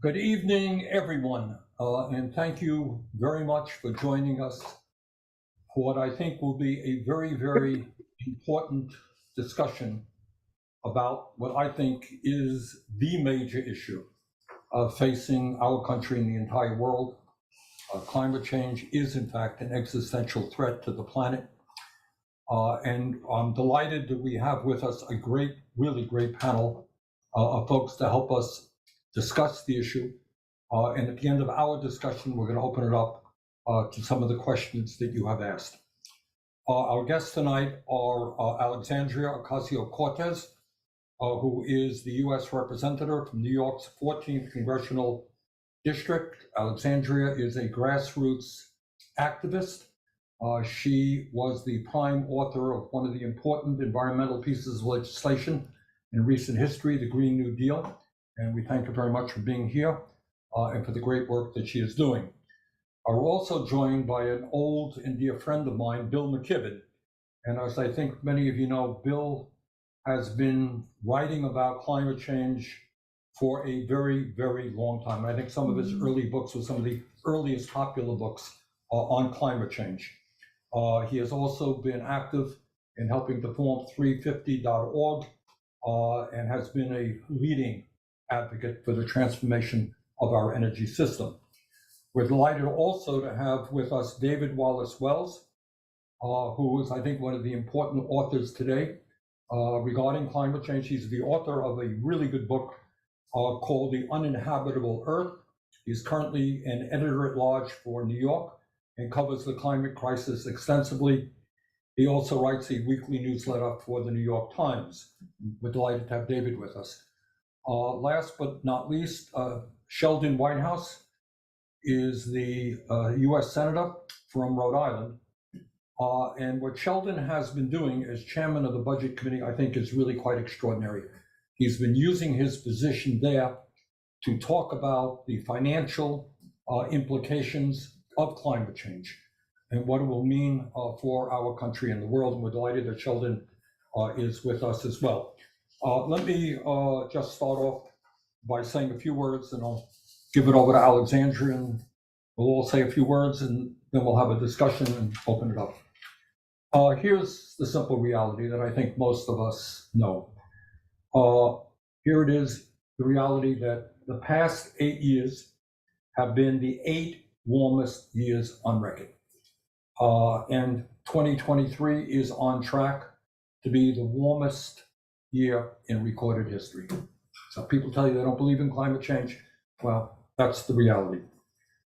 Good evening, everyone, and thank you very much for joining us for what I think will be a very, very important discussion about what I think is the major issue facing our country and the entire world. Climate change is, in fact, an existential threat to the planet. And I'm delighted that we have with us a great, really great panel of folks to help us discuss the issue. And at the end of our discussion, we're going to open it up to some of the questions that you have asked. Our guests tonight are Alexandria Ocasio-Cortez, who is the U.S. representative from New York's 14th Congressional District. Alexandria is a grassroots activist. She was the prime author of one of the important environmental pieces of legislation in recent history, the Green New Deal. And we thank her very much for being here and for the great work that she is doing. We're also joined by an old and dear friend of mine, Bill McKibben. And as I think many of you know, Bill has been writing about climate change for a very, very long time. I think some of his early books were some of the earliest popular books on climate change. He has also been active in helping to form 350.org and has been a leading advocate for the transformation of our energy system. We're delighted also to have with us David Wallace Wells, who is, I think, one of the important authors today regarding climate change. He's the author of a really good book called The Uninhabitable Earth. He's currently an editor-at-large for New York and covers the climate crisis extensively. He also writes a weekly newsletter for the New York Times. We're delighted to have David with us. Last but not least, Sheldon Whitehouse is the US Senator from Rhode Island. And what Sheldon has been doing as chairman of the Budget Committee, I think, is really quite extraordinary. He's been using his position there to talk about the financial implications of climate change and what it will mean for our country and the world. And we're delighted that Sheldon is with us as well. Let me just start off by saying a few words, and I'll give it over to Alexandria, and we'll all say a few words, and then we'll have a discussion and open it up. Here's the simple reality that I think most of us know. Here it is, the reality that the past 8 years have been the 8 warmest years on record. And 2023 is on track to be the warmest year in recorded history. So people tell you they don't believe in climate change. Well, that's the reality.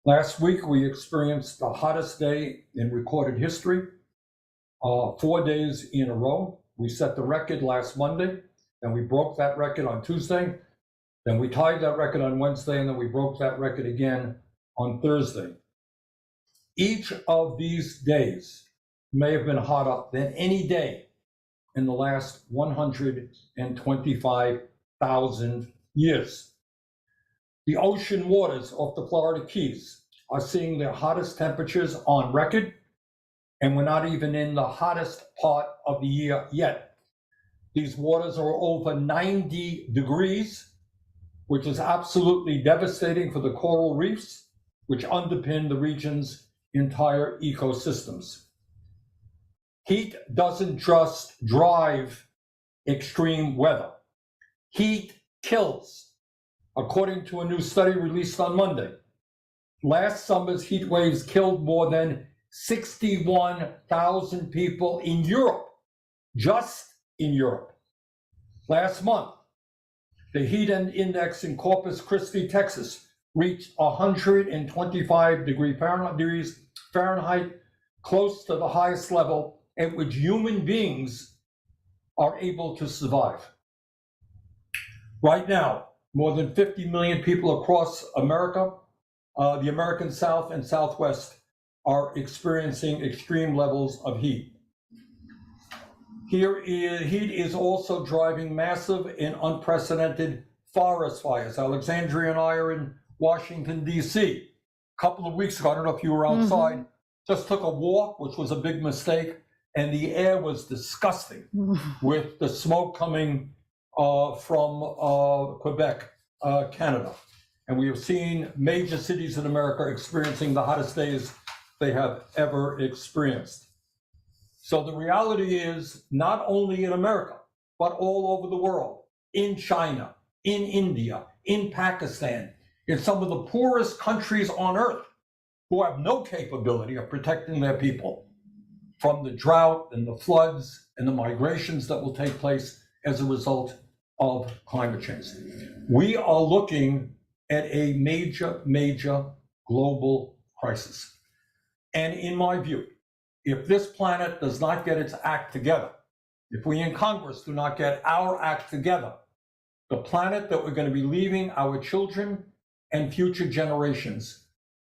Last week, we experienced the hottest day in recorded history, 4 days in a row. We set the record last Monday, and we broke that record on Tuesday. Then we tied that record on Wednesday, and then we broke that record again on Thursday. Each of these days may have been hotter than any day in the last 125,000 years. The ocean waters off the Florida Keys are seeing their hottest temperatures on record, and we're not even in the hottest part of the year yet. These waters are over 90 degrees, which is absolutely devastating for the coral reefs, which underpin the region's entire ecosystems. Heat doesn't just drive extreme weather. Heat kills, according to a new study released on Monday. Last summer's heat waves killed more than 61,000 people in Europe, just in Europe. Last month, the heat index in Corpus Christi, Texas, reached 125 degrees Fahrenheit, close to the highest level at which human beings are able to survive. Right now, more than 50 million people across America, the American South and Southwest, are experiencing extreme levels of heat. Heat is also driving massive and unprecedented forest fires. Alexandria and I are in Washington, D.C. A couple of weeks ago, I don't know if you were outside, just took a walk, which was a big mistake, and the air was disgusting with the smoke coming from Quebec, Canada. And we have seen major cities in America experiencing the hottest days they have ever experienced. So the reality is, not only in America, but all over the world, in China, in India, in Pakistan, in some of the poorest countries on earth, who have no capability of protecting their people from the drought and the floods and the migrations that will take place as a result of climate change. We are looking at a major, major global crisis. And in my view, if this planet does not get its act together, if we in Congress do not get our act together, the planet that we're going to be leaving our children and future generations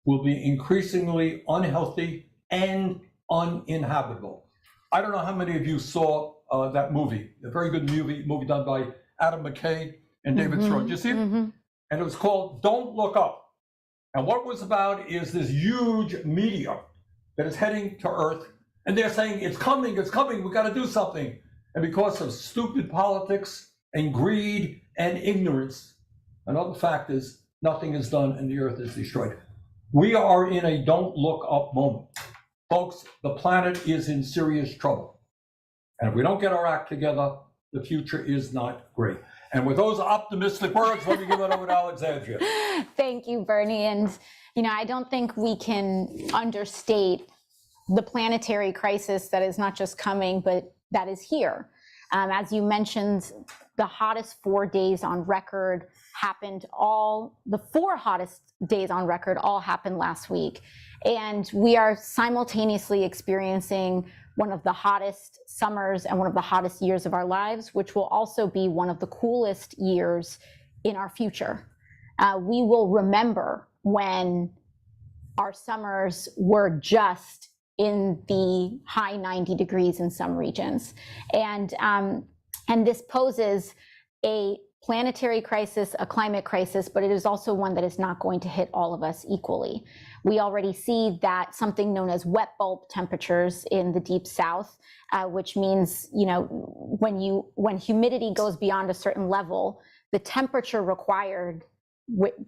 will be increasingly unhealthy and uninhabitable. I don't know how many of you saw that movie, a very good movie done by Adam McKay and David Strauss. Did you see it? And it was called Don't Look Up. And what it was about is this huge meteor that is heading to Earth, and they're saying, it's coming, we got to do something. And because of stupid politics and greed and ignorance and other factors, nothing is done and the Earth is destroyed. We are in a don't look up moment. Folks, the planet is in serious trouble. And if we don't get our act together, the future is not great. And with those optimistic words, let me give it over to Alexandria. Thank you, Bernie. And, I don't think we can understate the planetary crisis that is not just coming, but that is here. As you mentioned, the hottest 4 days on record happened the 4 hottest days on record all happened last week. And we are simultaneously experiencing one of the hottest summers and one of the hottest years of our lives, which will also be one of the coolest years in our future. We will remember when our summers were just in the high 90 degrees in some regions. And this poses a planetary crisis, a climate crisis, but it is also one that is not going to hit all of us equally. We already see that something known as wet bulb temperatures in the deep south, which means, when humidity goes beyond a certain level, the temperature required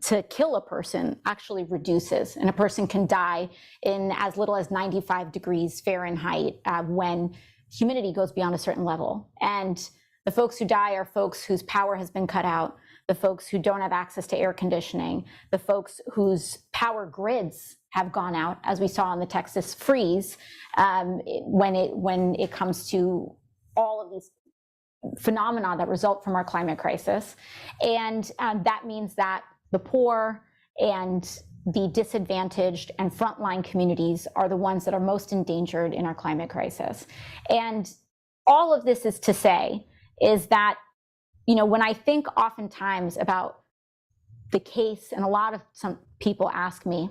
to kill a person actually reduces, and a person can die in as little as 95 degrees Fahrenheit when humidity goes beyond a certain level. And the folks who die are folks whose power has been cut out, the folks who don't have access to air conditioning, the folks whose power grids have gone out, as we saw in the Texas freeze, when it comes to all of these phenomena that result from our climate crisis. And that means that the poor and the disadvantaged and frontline communities are the ones that are most endangered in our climate crisis. And all of this is to say is that, when I think oftentimes about the case, and some people ask me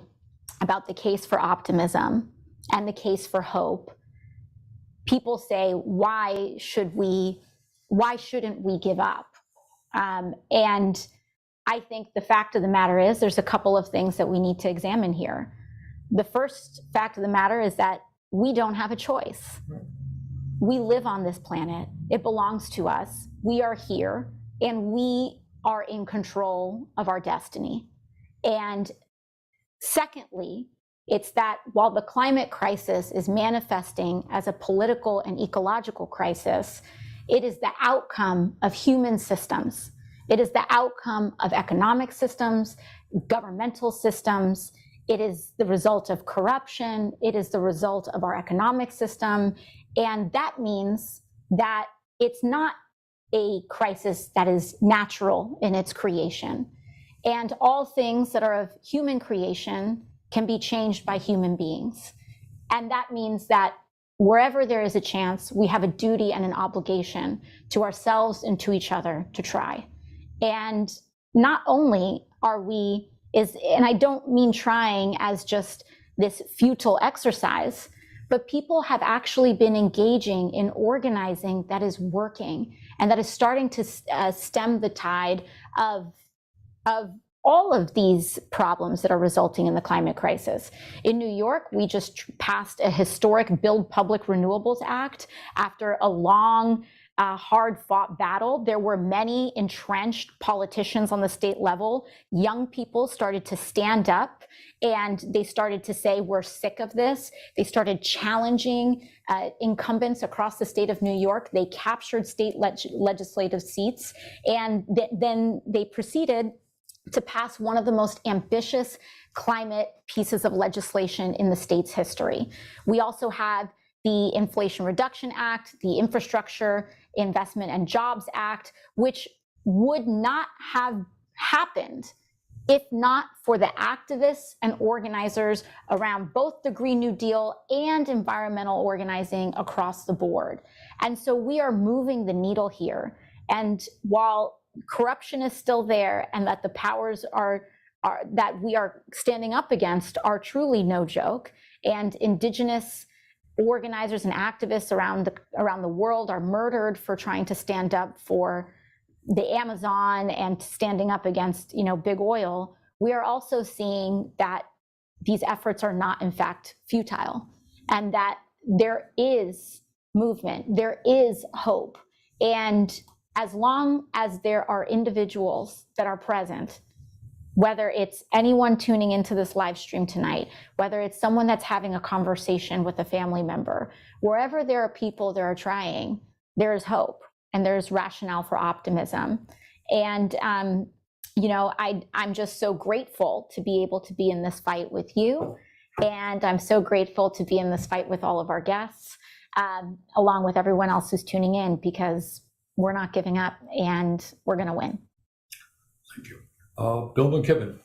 about the case for optimism and the case for hope, people say, why shouldn't we give up? And I think the fact of the matter is there's a couple of things that we need to examine here. The first fact of the matter is that we don't have a choice. We live on this planet. It belongs to us. We are here, and we are in control of our destiny. And secondly, it's that while the climate crisis is manifesting as a political and ecological crisis, it is the outcome of human systems. It is the outcome of economic systems, governmental systems. It is the result of corruption. It is the result of our economic system. And that means that it's not a crisis that is natural in its creation. And all things that are of human creation can be changed by human beings. And that means that wherever there is a chance, we have a duty and an obligation to ourselves and to each other to try. And not only and I don't mean trying as just this futile exercise, but people have actually been engaging in organizing that is working and that is starting to stem the tide of all of these problems that are resulting in the climate crisis. In New York, we just passed a historic Build Public Renewables Act after a long a hard-fought battle. There were many entrenched politicians on the state level. Young people started to stand up and they started to say, we're sick of this. They started challenging incumbents across the state of New York. They captured state legislative seats, and then they proceeded to pass one of the most ambitious climate pieces of legislation in the state's history. We also have the Inflation Reduction Act, the Infrastructure Investment and Jobs Act, which would not have happened if not for the activists and organizers around both the Green New Deal and environmental organizing across the board. And so we are moving the needle here. And while corruption is still there and that the powers that we are standing up against are truly no joke, and indigenous organizers and activists around the world are murdered for trying to stand up for the Amazon and standing up against, big oil, we are also seeing that these efforts are not in fact futile, and that there is movement, there is hope. And as long as there are individuals that are present, whether it's anyone tuning into this live stream tonight, whether it's someone that's having a conversation with a family member, wherever there are people that are trying, there is hope and there's rationale for optimism. And, I'm just so grateful to be able to be in this fight with you. And I'm so grateful to be in this fight with all of our guests, along with everyone else who's tuning in, because we're not giving up and we're going to win. Thank you. Bill McKibben.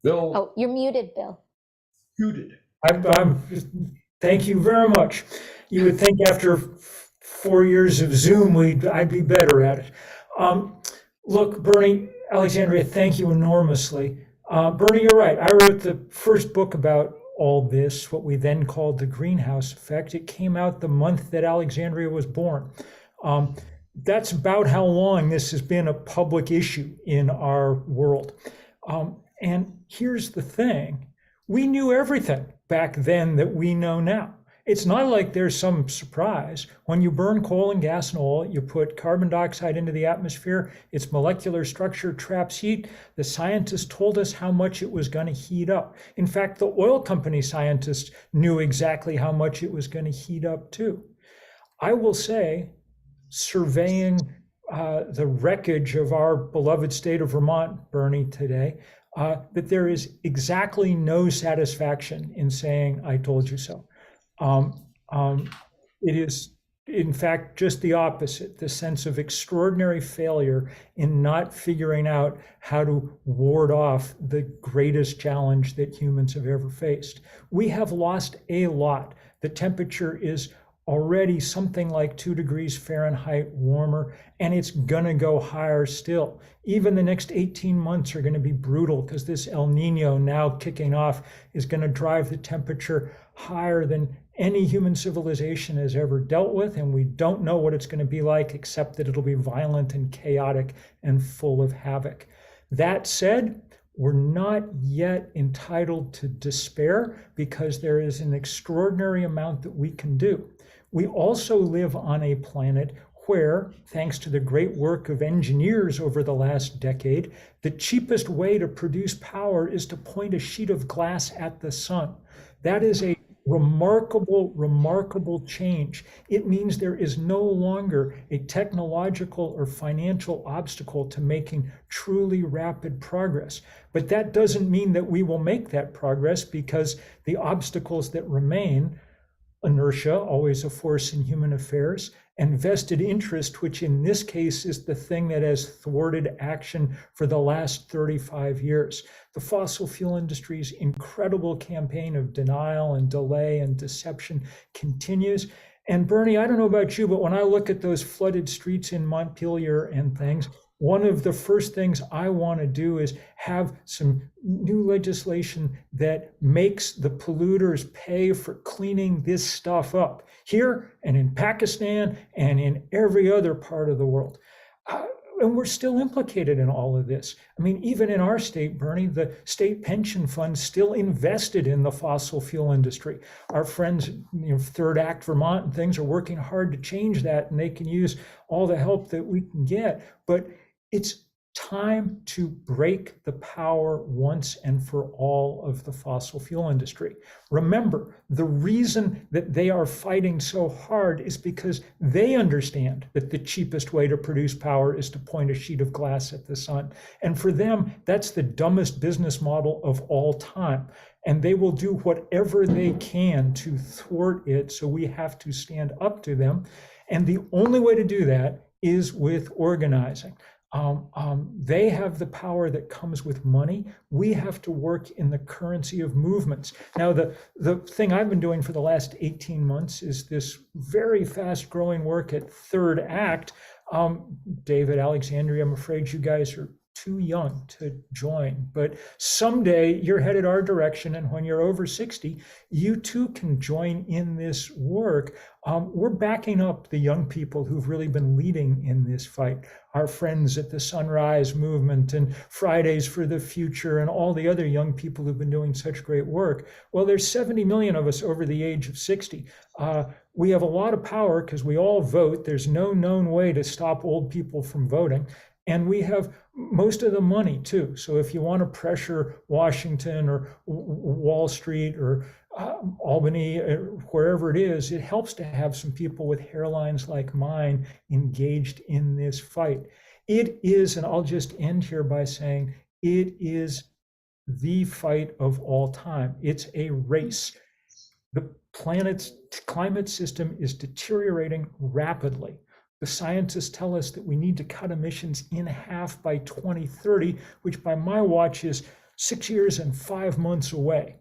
Bill. Oh, you're muted, Bill. Muted. Thank you very much. You would think after 4 years of Zoom, I'd be better at it. Look, Bernie, Alexandria, thank you enormously. Bernie, you're right. I wrote the first book about all this, what we then called the greenhouse effect. It came out the month that Alexandria was born. That's about how long this has been a public issue in our world. And here's the thing. We knew everything back then that we know now. It's not like there's some surprise. When you burn coal and gas and oil, you put carbon dioxide into the atmosphere, its molecular structure traps heat. The scientists told us how much it was going to heat up. In fact, the oil company scientists knew exactly how much it was going to heat up too. I will say, surveying the wreckage of our beloved state of Vermont, Bernie, today, that there is exactly no satisfaction in saying, I told you so. It is, in fact, just the opposite, the sense of extraordinary failure in not figuring out how to ward off the greatest challenge that humans have ever faced. We have lost a lot. The temperature is already something like 2 degrees Fahrenheit warmer, and it's gonna go higher still. Even the next 18 months are gonna be brutal because this El Nino now kicking off is gonna drive the temperature higher than any human civilization has ever dealt with, and we don't know what it's gonna be like except that it'll be violent and chaotic and full of havoc. That said, we're not yet entitled to despair because there is an extraordinary amount that we can do. We also live on a planet where, thanks to the great work of engineers over the last decade, the cheapest way to produce power is to point a sheet of glass at the sun. That is a remarkable, remarkable change. It means there is no longer a technological or financial obstacle to making truly rapid progress. But that doesn't mean that we will make that progress, because the obstacles that remain, inertia, always a force in human affairs, and vested interest, which in this case is the thing that has thwarted action for the last 35 years. The fossil fuel industry's incredible campaign of denial and delay and deception continues. And Bernie, I don't know about you, but when I look at those flooded streets in Montpelier and things, one of the first things I want to do is have some new legislation that makes the polluters pay for cleaning this stuff up here and in Pakistan and in every other part of the world. And we're still implicated in all of this. I mean, even in our state, Bernie, the state pension fund still invested in the fossil fuel industry. Our friends, Third Act Vermont and things are working hard to change that, and they can use all the help that we can get. But it's time to break the power once and for all of the fossil fuel industry. Remember, the reason that they are fighting so hard is because they understand that the cheapest way to produce power is to point a sheet of glass at the sun. And for them, that's the dumbest business model of all time. And they will do whatever they can to thwart it, so we have to stand up to them. And the only way to do that is with organizing. They have the power that comes with money. We have to work in the currency of movements. Now, the thing I've been doing for the last 18 months is this very fast growing work at Third Act. David, Alexandria, I'm afraid you guys are too young to join, but someday you're headed our direction, and when you're over 60, you too can join in this work. We're backing up the young people who've really been leading in this fight. Our friends at the Sunrise Movement and Fridays for the Future and all the other young people who've been doing such great work. Well, there's 70 million of us over the age of 60. We have a lot of power because we all vote. There's no known way to stop old people from voting. And we have most of the money too. So if you want to pressure Washington or Wall Street or Albany, wherever it is, it helps to have some people with hairlines like mine engaged in this fight. It is, and I'll just end here by saying, it is the fight of all time. It's a race. The planet's climate system is deteriorating rapidly. The scientists tell us that we need to cut emissions in half by 2030, which by my watch is 6 years and 5 months away.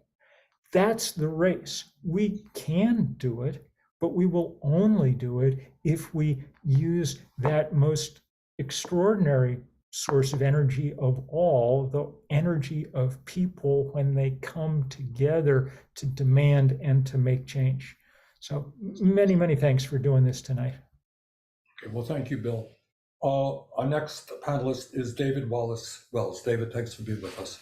That's the race. We can do it, but we will only do it if we use that most extraordinary source of energy of all, the energy of people when they come together to demand and to make change. So many, many thanks for doing this tonight. Okay, well, thank you, Bill. Our next panelist is David Wallace. David, thanks for being with us.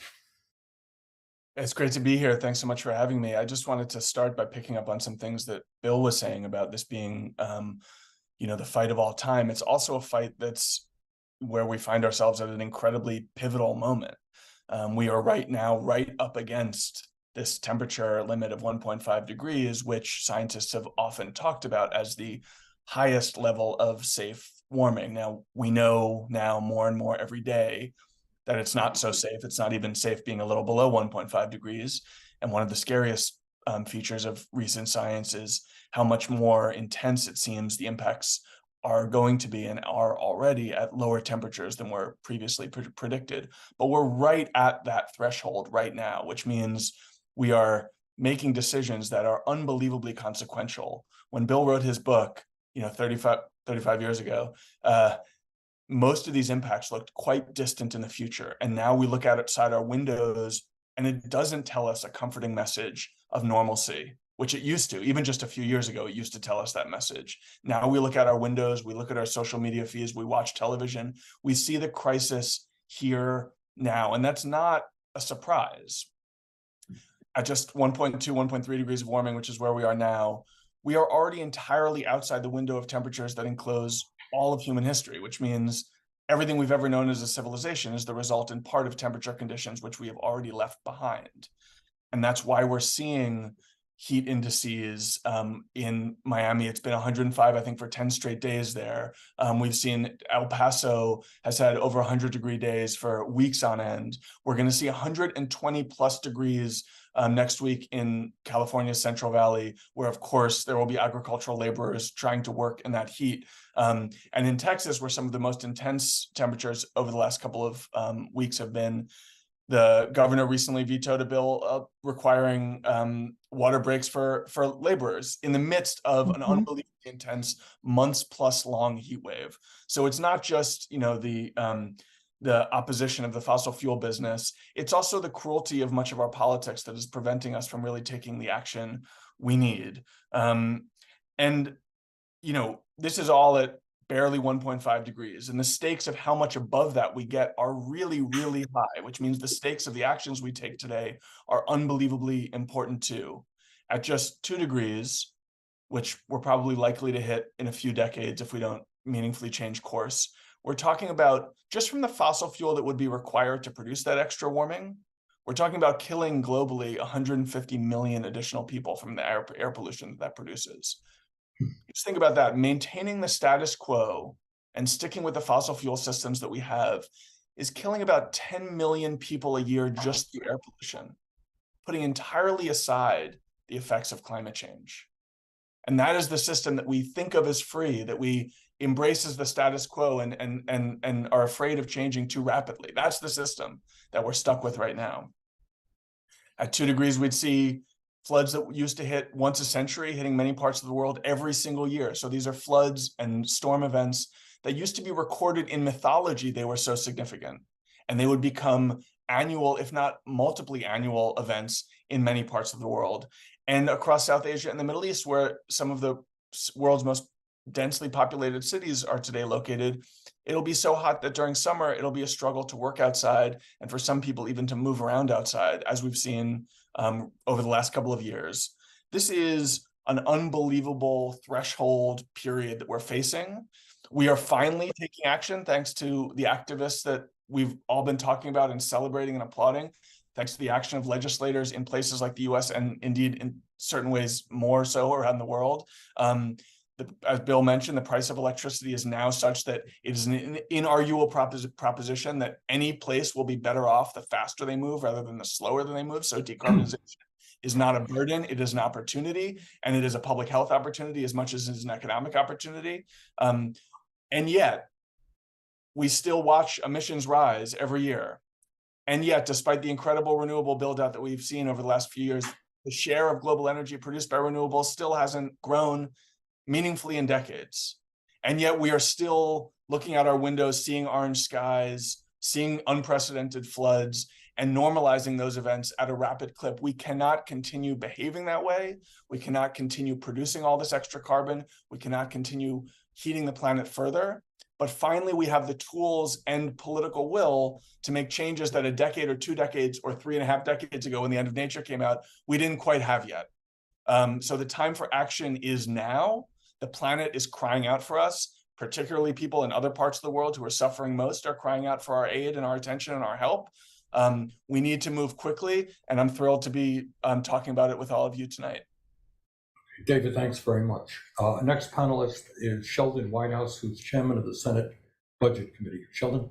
It's great to be here. Thanks so much for having me. I just wanted to start by picking up on some things that Bill was saying about this being, the fight of all time. It's also a fight that's where we find ourselves at an incredibly pivotal moment. We are right now right up against this temperature limit of 1.5 degrees, which scientists have often talked about as the highest level of safe warming. Now, we know now more and more every day that it's not so safe. It's not even safe being a little below 1.5 degrees. And one of the scariest features of recent science is how much more intense it seems the impacts are going to be and are already at lower temperatures than were previously predicted. But we're right at that threshold right now, which means we are making decisions that are unbelievably consequential. When Bill wrote his book, 35 years ago, most of these impacts looked quite distant in the future. And now we look outside our windows and it doesn't tell us a comforting message of normalcy, which it used to. Even just a few years ago, it used to tell us that message. Now we look at our windows, we look at our social media feeds, we watch television, we see the crisis here now. And that's not a surprise. At just 1.2, 1.3 degrees of warming, which is where we are now, we are already entirely outside the window of temperatures that enclose all of human history, which means everything we've ever known as a civilization is the result in part of temperature conditions, which we have already left behind. And that's why we're seeing heat indices in Miami. It's been 105, I think, for 10 straight days there. We've seen El Paso has had over 100-degree days for weeks on end. We're going to see 120 plus degrees next week in California's Central Valley, where, of course, there will be agricultural laborers trying to work in that heat. And in Texas, where some of the most intense temperatures over the last couple of weeks have been, the governor recently vetoed a bill requiring water breaks for laborers in the midst of an unbelievably intense months-plus long heat wave. So it's not just, the opposition of the fossil fuel business. It's also the cruelty of much of our politics that is preventing us from really taking the action we need. This is all at barely 1.5 degrees. And the stakes of how much above that we get are really, really high, which means the stakes of the actions we take today are unbelievably important too. At just 2 degrees, which we're probably likely to hit in a few decades if we don't meaningfully change course, we're talking about, just from the fossil fuel that would be required to produce that extra warming, we're talking about killing globally 150 million additional people from the air pollution that produces. Just think about that. Maintaining the status quo and sticking with the fossil fuel systems that we have is killing about 10 million people a year just through air pollution, putting entirely aside the effects of climate change. And that is the system that we think of as free, that we embrace as the status quo and are afraid of changing too rapidly. That's the system that we're stuck with right now. At 2 degrees, we'd see floods that used to hit once a century, hitting many parts of the world every single year. So these are floods and storm events that used to be recorded in mythology. They were so significant, and they would become annual, if not multiple annual events in many parts of the world. And across South Asia and the Middle East, where some of the world's most densely populated cities are today located, it'll be so hot that during summer, it'll be a struggle to work outside, and for some people even to move around outside, as we've seen over the last couple of years. This is an unbelievable threshold period that we're facing. We are finally taking action thanks to the activists that we've all been talking about and celebrating and applauding, thanks to the action of legislators in places like the US and indeed in certain ways more so around the world. As Bill mentioned, the price of electricity is now such that it is an inarguable proposition that any place will be better off the faster they move rather than the slower than they move. So decarbonization is not a burden, it is an opportunity, and it is a public health opportunity as much as it is an economic opportunity. And yet, we still watch emissions rise every year. And yet, despite the incredible renewable build-out that we've seen over the last few years, the share of global energy produced by renewables still hasn't grown meaningfully in decades. And yet we are still looking out our windows, seeing orange skies, seeing unprecedented floods, and normalizing those events at a rapid clip. We cannot continue behaving that way. We cannot continue producing all this extra carbon. We cannot continue heating the planet further. But finally, we have the tools and political will to make changes that a decade or 2 decades or 3.5 decades ago, when The End of Nature came out, we didn't quite have yet. So the time for action is now. The planet is crying out for us, particularly people in other parts of the world who are suffering most are crying out for our aid and our attention and our help. We need to move quickly, and I'm thrilled to be talking about it with all of you tonight. David, thanks very much. Next panelist is Sheldon Whitehouse, who's chairman of the Senate Budget Committee. Sheldon?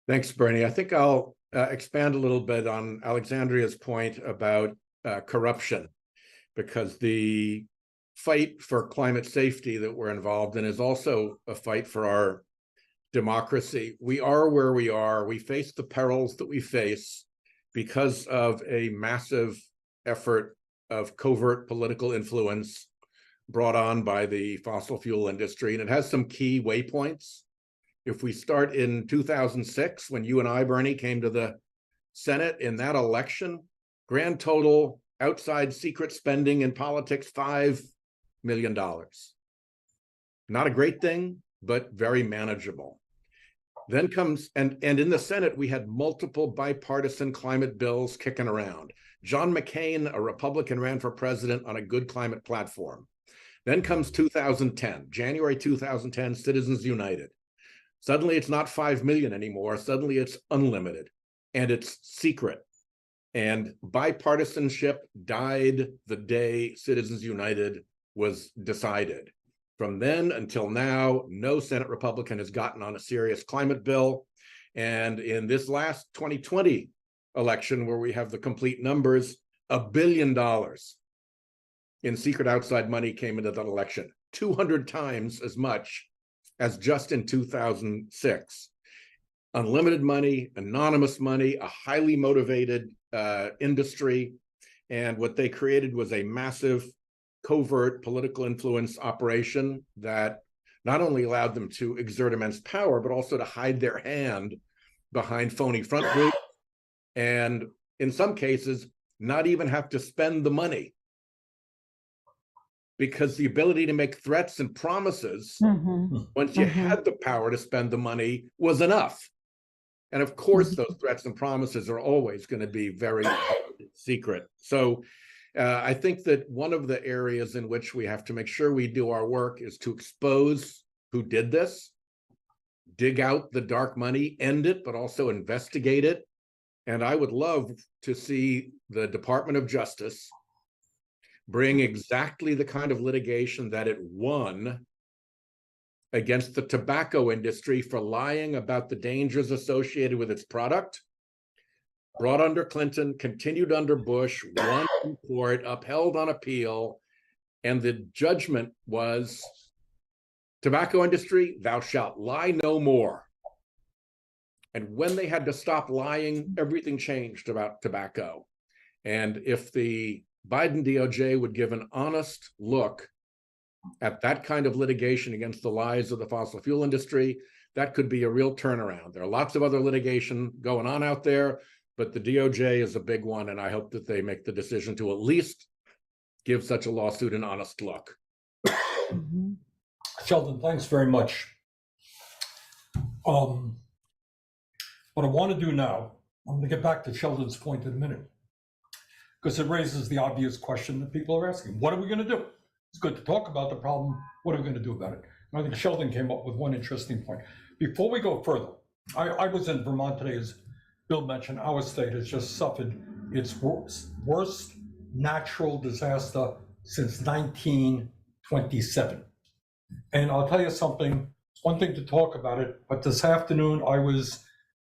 Thanks, Bernie. I think I'll expand a little bit on Alexandria's point about corruption, because the fight for climate safety that we're involved in is also a fight for our democracy. We are where we are. We face the perils that we face because of a massive effort of covert political influence brought on by the fossil fuel industry. And it has some key waypoints. If we start in 2006, when you and I, Bernie, came to the Senate, in that election, grand total outside secret spending in politics, $5 million. Not a great thing, but very manageable. Then comes, and in the Senate, we had multiple bipartisan climate bills kicking around. John McCain, a Republican, ran for president on a good climate platform. Then comes 2010, January 2010, Citizens United. Suddenly it's not 5 million anymore. Suddenly it's unlimited, and it's secret. And bipartisanship died the day Citizens United was decided. From then until now, no Senate Republican has gotten on a serious climate bill. And in this last 2020 election, where we have the complete numbers, $1 billion in secret outside money came into that election, 200 times as much as just in 2006. Unlimited money, anonymous money, a highly motivated industry. And what they created was a massive covert political influence operation that not only allowed them to exert immense power, but also to hide their hand behind phony front groups, and in some cases, not even have to spend the money. because the ability to make threats and promises, Mhm. once you Mhm. had the power to spend the money, was enough. And of course, those threats and promises are always going to be very secret. So I think that one of the areas in which we have to make sure we do our work is to expose who did this, dig out the dark money, end it, but also investigate it. And I would love to see the Department of Justice bring exactly the kind of litigation that it won against the tobacco industry for lying about the dangers associated with its product, brought under Clinton, continued under Bush, won in court, upheld on appeal, and the judgment was, tobacco industry, thou shalt lie no more. And when they had to stop lying, everything changed about tobacco. And if the Biden DOJ would give an honest look at that kind of litigation against the lies of the fossil fuel industry, that could be a real turnaround. There are lots of other litigation going on out there, but the DOJ is a big one, and I hope that they make the decision to at least give such a lawsuit an honest look. Mhm. Sheldon, thanks very much. What I want to do now, I'm going to get back to Sheldon's point in a minute, because it raises the obvious question that people are asking. What are we going to do? It's good to talk about the problem. What are we going to do about it? And I think Sheldon came up with one interesting point. Before we go further, I was in Vermont today, as Bill mentioned. Our state has just suffered its worst natural disaster since 1927. And I'll tell you something, it's one thing to talk about it, but this afternoon I was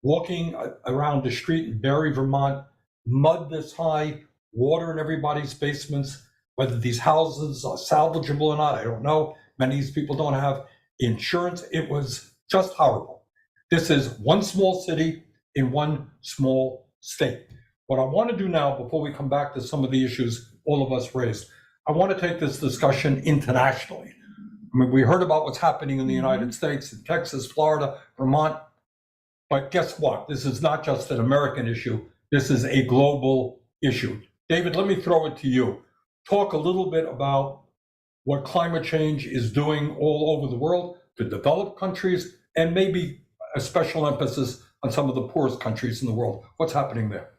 walking around the street in Barre, Vermont, mud this high, water in everybody's basements. Whether these houses are salvageable or not, I don't know. Many of these people don't have insurance. It was just horrible. This is one small city in one small state. What I want to do now, before we come back to some of the issues all of us raised, I want to take this discussion internationally. I mean, we heard about what's happening in the United States, in Texas, Florida, Vermont. But guess what? This is not just an American issue. This is a global issue. David, let me throw it to you. Talk a little bit about what climate change is doing all over the world to developed countries, and maybe a special emphasis on some of the poorest countries in the world. What's happening there?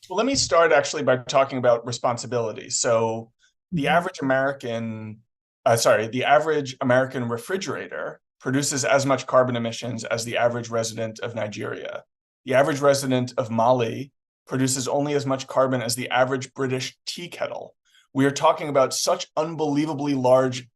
Well, let me start actually by talking about responsibility. So the average American, the average American refrigerator produces as much carbon emissions as the average resident of Nigeria. The average resident of Mali produces only as much carbon as the average British tea kettle. We are talking about such unbelievably large,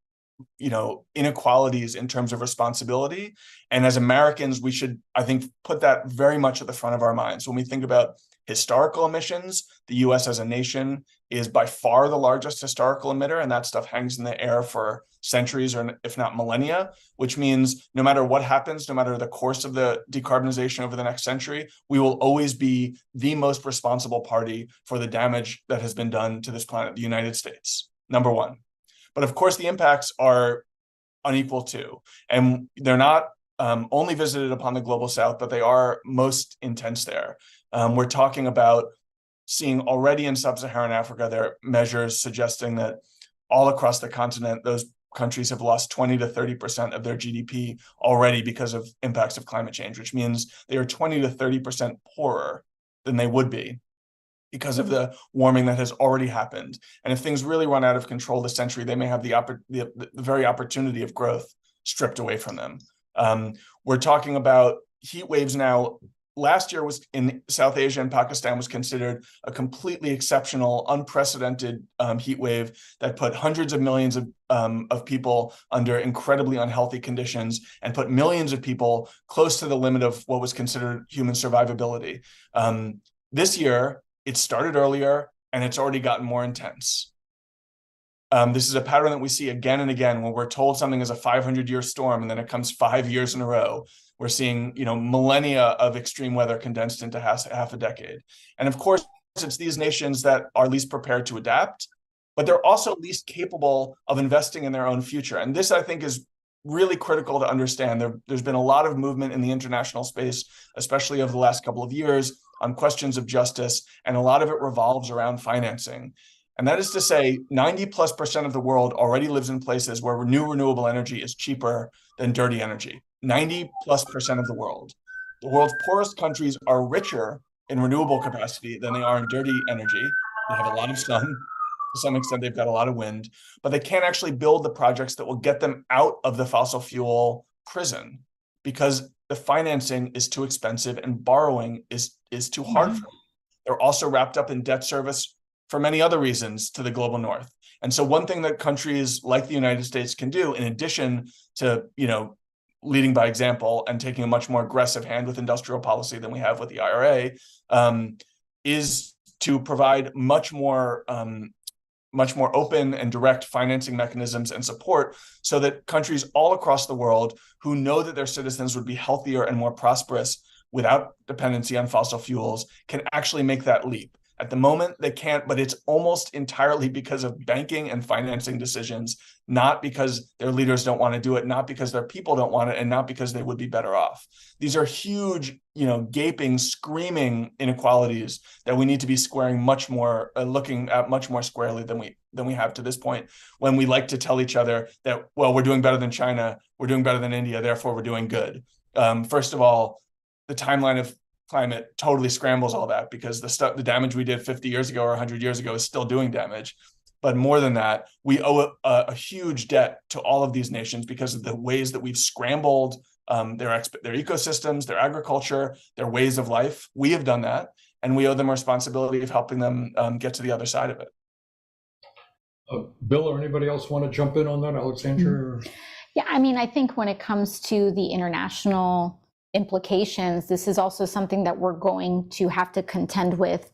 inequalities in terms of responsibility. And as Americans, we should, I think, put that very much at the front of our minds. When we think about historical emissions, the US as a nation is by far the largest historical emitter, and that stuff hangs in the air for centuries or if not millennia, which means no matter what happens, no matter the course of the decarbonization over the next century, we will always be the most responsible party for the damage that has been done to this planet, the United States, number one. But of course, the impacts are unequal too, and they're not only visited upon the global south, but they are most intense there. We're talking about seeing already in sub-Saharan Africa, there are measures suggesting that all across the continent, those countries have lost 20 to 30% of their GDP already because of impacts of climate change, which means they are 20 to 30% poorer than they would be because of the warming that has already happened. And if things really run out of control this century, they may have the very opportunity of growth stripped away from them. We're talking about heat waves now. Last year was in South Asia and Pakistan was considered a completely exceptional, unprecedented heat wave that put hundreds of millions of people under incredibly unhealthy conditions and put millions of people close to the limit of what was considered human survivability. This year, it started earlier and it's already gotten more intense. This is a pattern that we see again and again when we're told something is a 500-year storm and then it comes 5 years in a row. We're seeing, millennia of extreme weather condensed into half a decade. And of course, it's these nations that are least prepared to adapt, but they're also least capable of investing in their own future. And this, I think, is really critical to understand. There's been a lot of movement in the international space, especially over the last couple of years, on questions of justice, and a lot of it revolves around financing. And that is to say 90+% of the world already lives in places where new renewable energy is cheaper than dirty energy. 90+% of the world. The world's poorest countries are richer in renewable capacity than they are in dirty energy. They have a lot of sun. To some extent, they've got a lot of wind, but they can't actually build the projects that will get them out of the fossil fuel prison because the financing is too expensive and borrowing is too hard for them. They're also wrapped up in debt service for many other reasons to the global north. And so one thing that countries like the United States can do, in addition to, leading by example and taking a much more aggressive hand with industrial policy than we have with the IRA, is to provide much more open and direct financing mechanisms and support so that countries all across the world who know that their citizens would be healthier and more prosperous without dependency on fossil fuels can actually make that leap. At the moment, they can't, but it's almost entirely because of banking and financing decisions, not because their leaders don't want to do it, not because their people don't want it, and not because they would be better off. These are huge, gaping, screaming inequalities that we need to be squaring much more, looking at much more squarely than we have to this point, when we like to tell each other that, well, we're doing better than China, we're doing better than India, therefore we're doing good. First of all, the timeline of climate totally scrambles all that, because the damage we did 50 years ago or 100 years ago is still doing damage. But more than that, we owe a huge debt to all of these nations because of the ways that we've scrambled their ecosystems, their agriculture, their ways of life. We have done that, and we owe them a responsibility of helping them get to the other side of it. Bill or anybody else want to jump in on that, Alexandra? Yeah, I think when it comes to the international implications, this is also something that we're going to have to contend with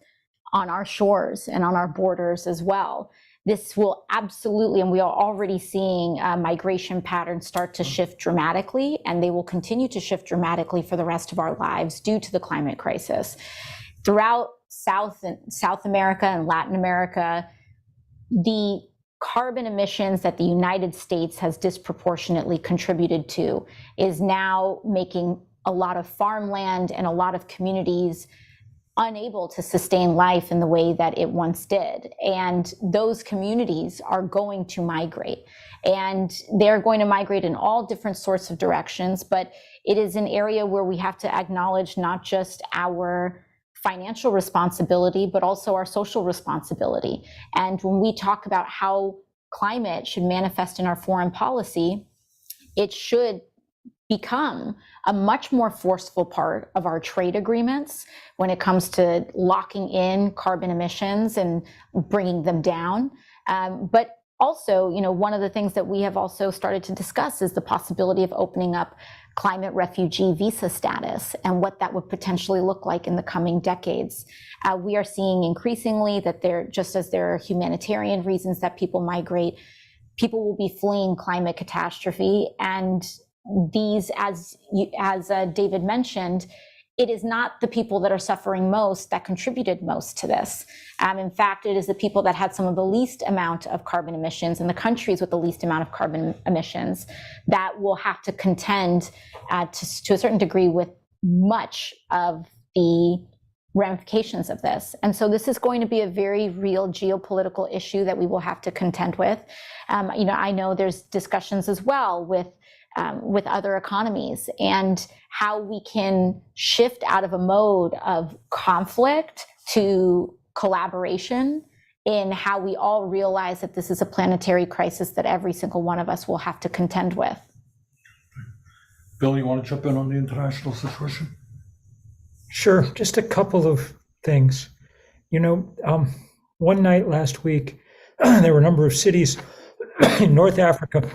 on our shores and on our borders as well. This will absolutely, and we are already seeing migration patterns start to shift dramatically, and they will continue to shift dramatically for the rest of our lives due to the climate crisis. Throughout South America and Latin America, the carbon emissions that the United States has disproportionately contributed to is now making a lot of farmland and a lot of communities unable to sustain life in the way that it once did. And those communities are going to migrate, and they're going to migrate in all different sorts of directions. But it is an area where we have to acknowledge not just our financial responsibility, but also our social responsibility. And when we talk about how climate should manifest in our foreign policy, it should become a much more forceful part of our trade agreements when it comes to locking in carbon emissions and bringing them down. But also, one of the things that we have also started to discuss is the possibility of opening up climate refugee visa status and what that would potentially look like in the coming decades. We are seeing increasingly that just as there are humanitarian reasons that people migrate, people will be fleeing climate catastrophe. And these, as David mentioned, it is not the people that are suffering most that contributed most to this. In fact, it is the people that had some of the least amount of carbon emissions and the countries with the least amount of carbon emissions that will have to contend to a certain degree with much of the ramifications of this. And so this is going to be a very real geopolitical issue that we will have to contend with. I know there's discussions as well with other economies and how we can shift out of a mode of conflict to collaboration in how we all realize that this is a planetary crisis that every single one of us will have to contend with. Bill, you want to jump in on the international situation? Sure, just a couple of things. One night last week, there were a number of cities in North Africa,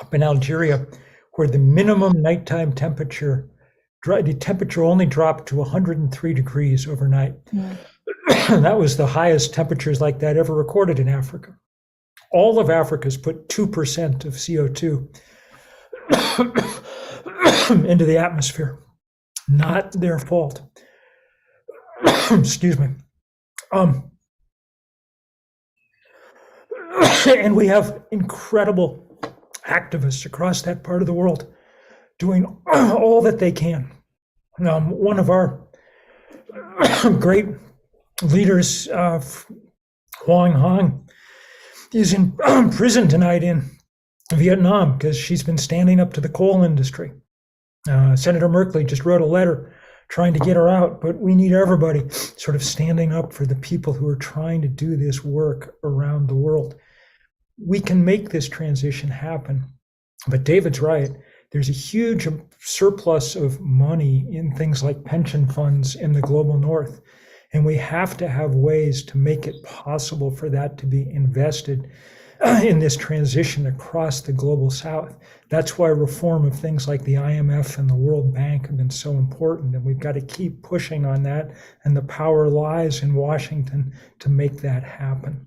up in Algeria, where the minimum nighttime temperature, the temperature only dropped to 103 degrees overnight. Yeah. That was the highest temperatures like that ever recorded in Africa. All of Africa's put 2% of CO2 into the atmosphere. Not their fault. Excuse me. And we have incredible activists across that part of the world doing all that they can. One of our great leaders Huang Hong is in prison tonight in Vietnam because she's been standing up to the coal industry. Senator Merkley just wrote a letter trying to get her out, but we need everybody sort of standing up for the people who are trying to do this work around the world. We can make this transition happen, but David's right. There's a huge surplus of money in things like pension funds in the global north, and we have to have ways to make it possible for that to be invested in this transition across the global south. That's why reform of things like the IMF and the World Bank have been so important, and we've got to keep pushing on that, and the power lies in Washington to make that happen.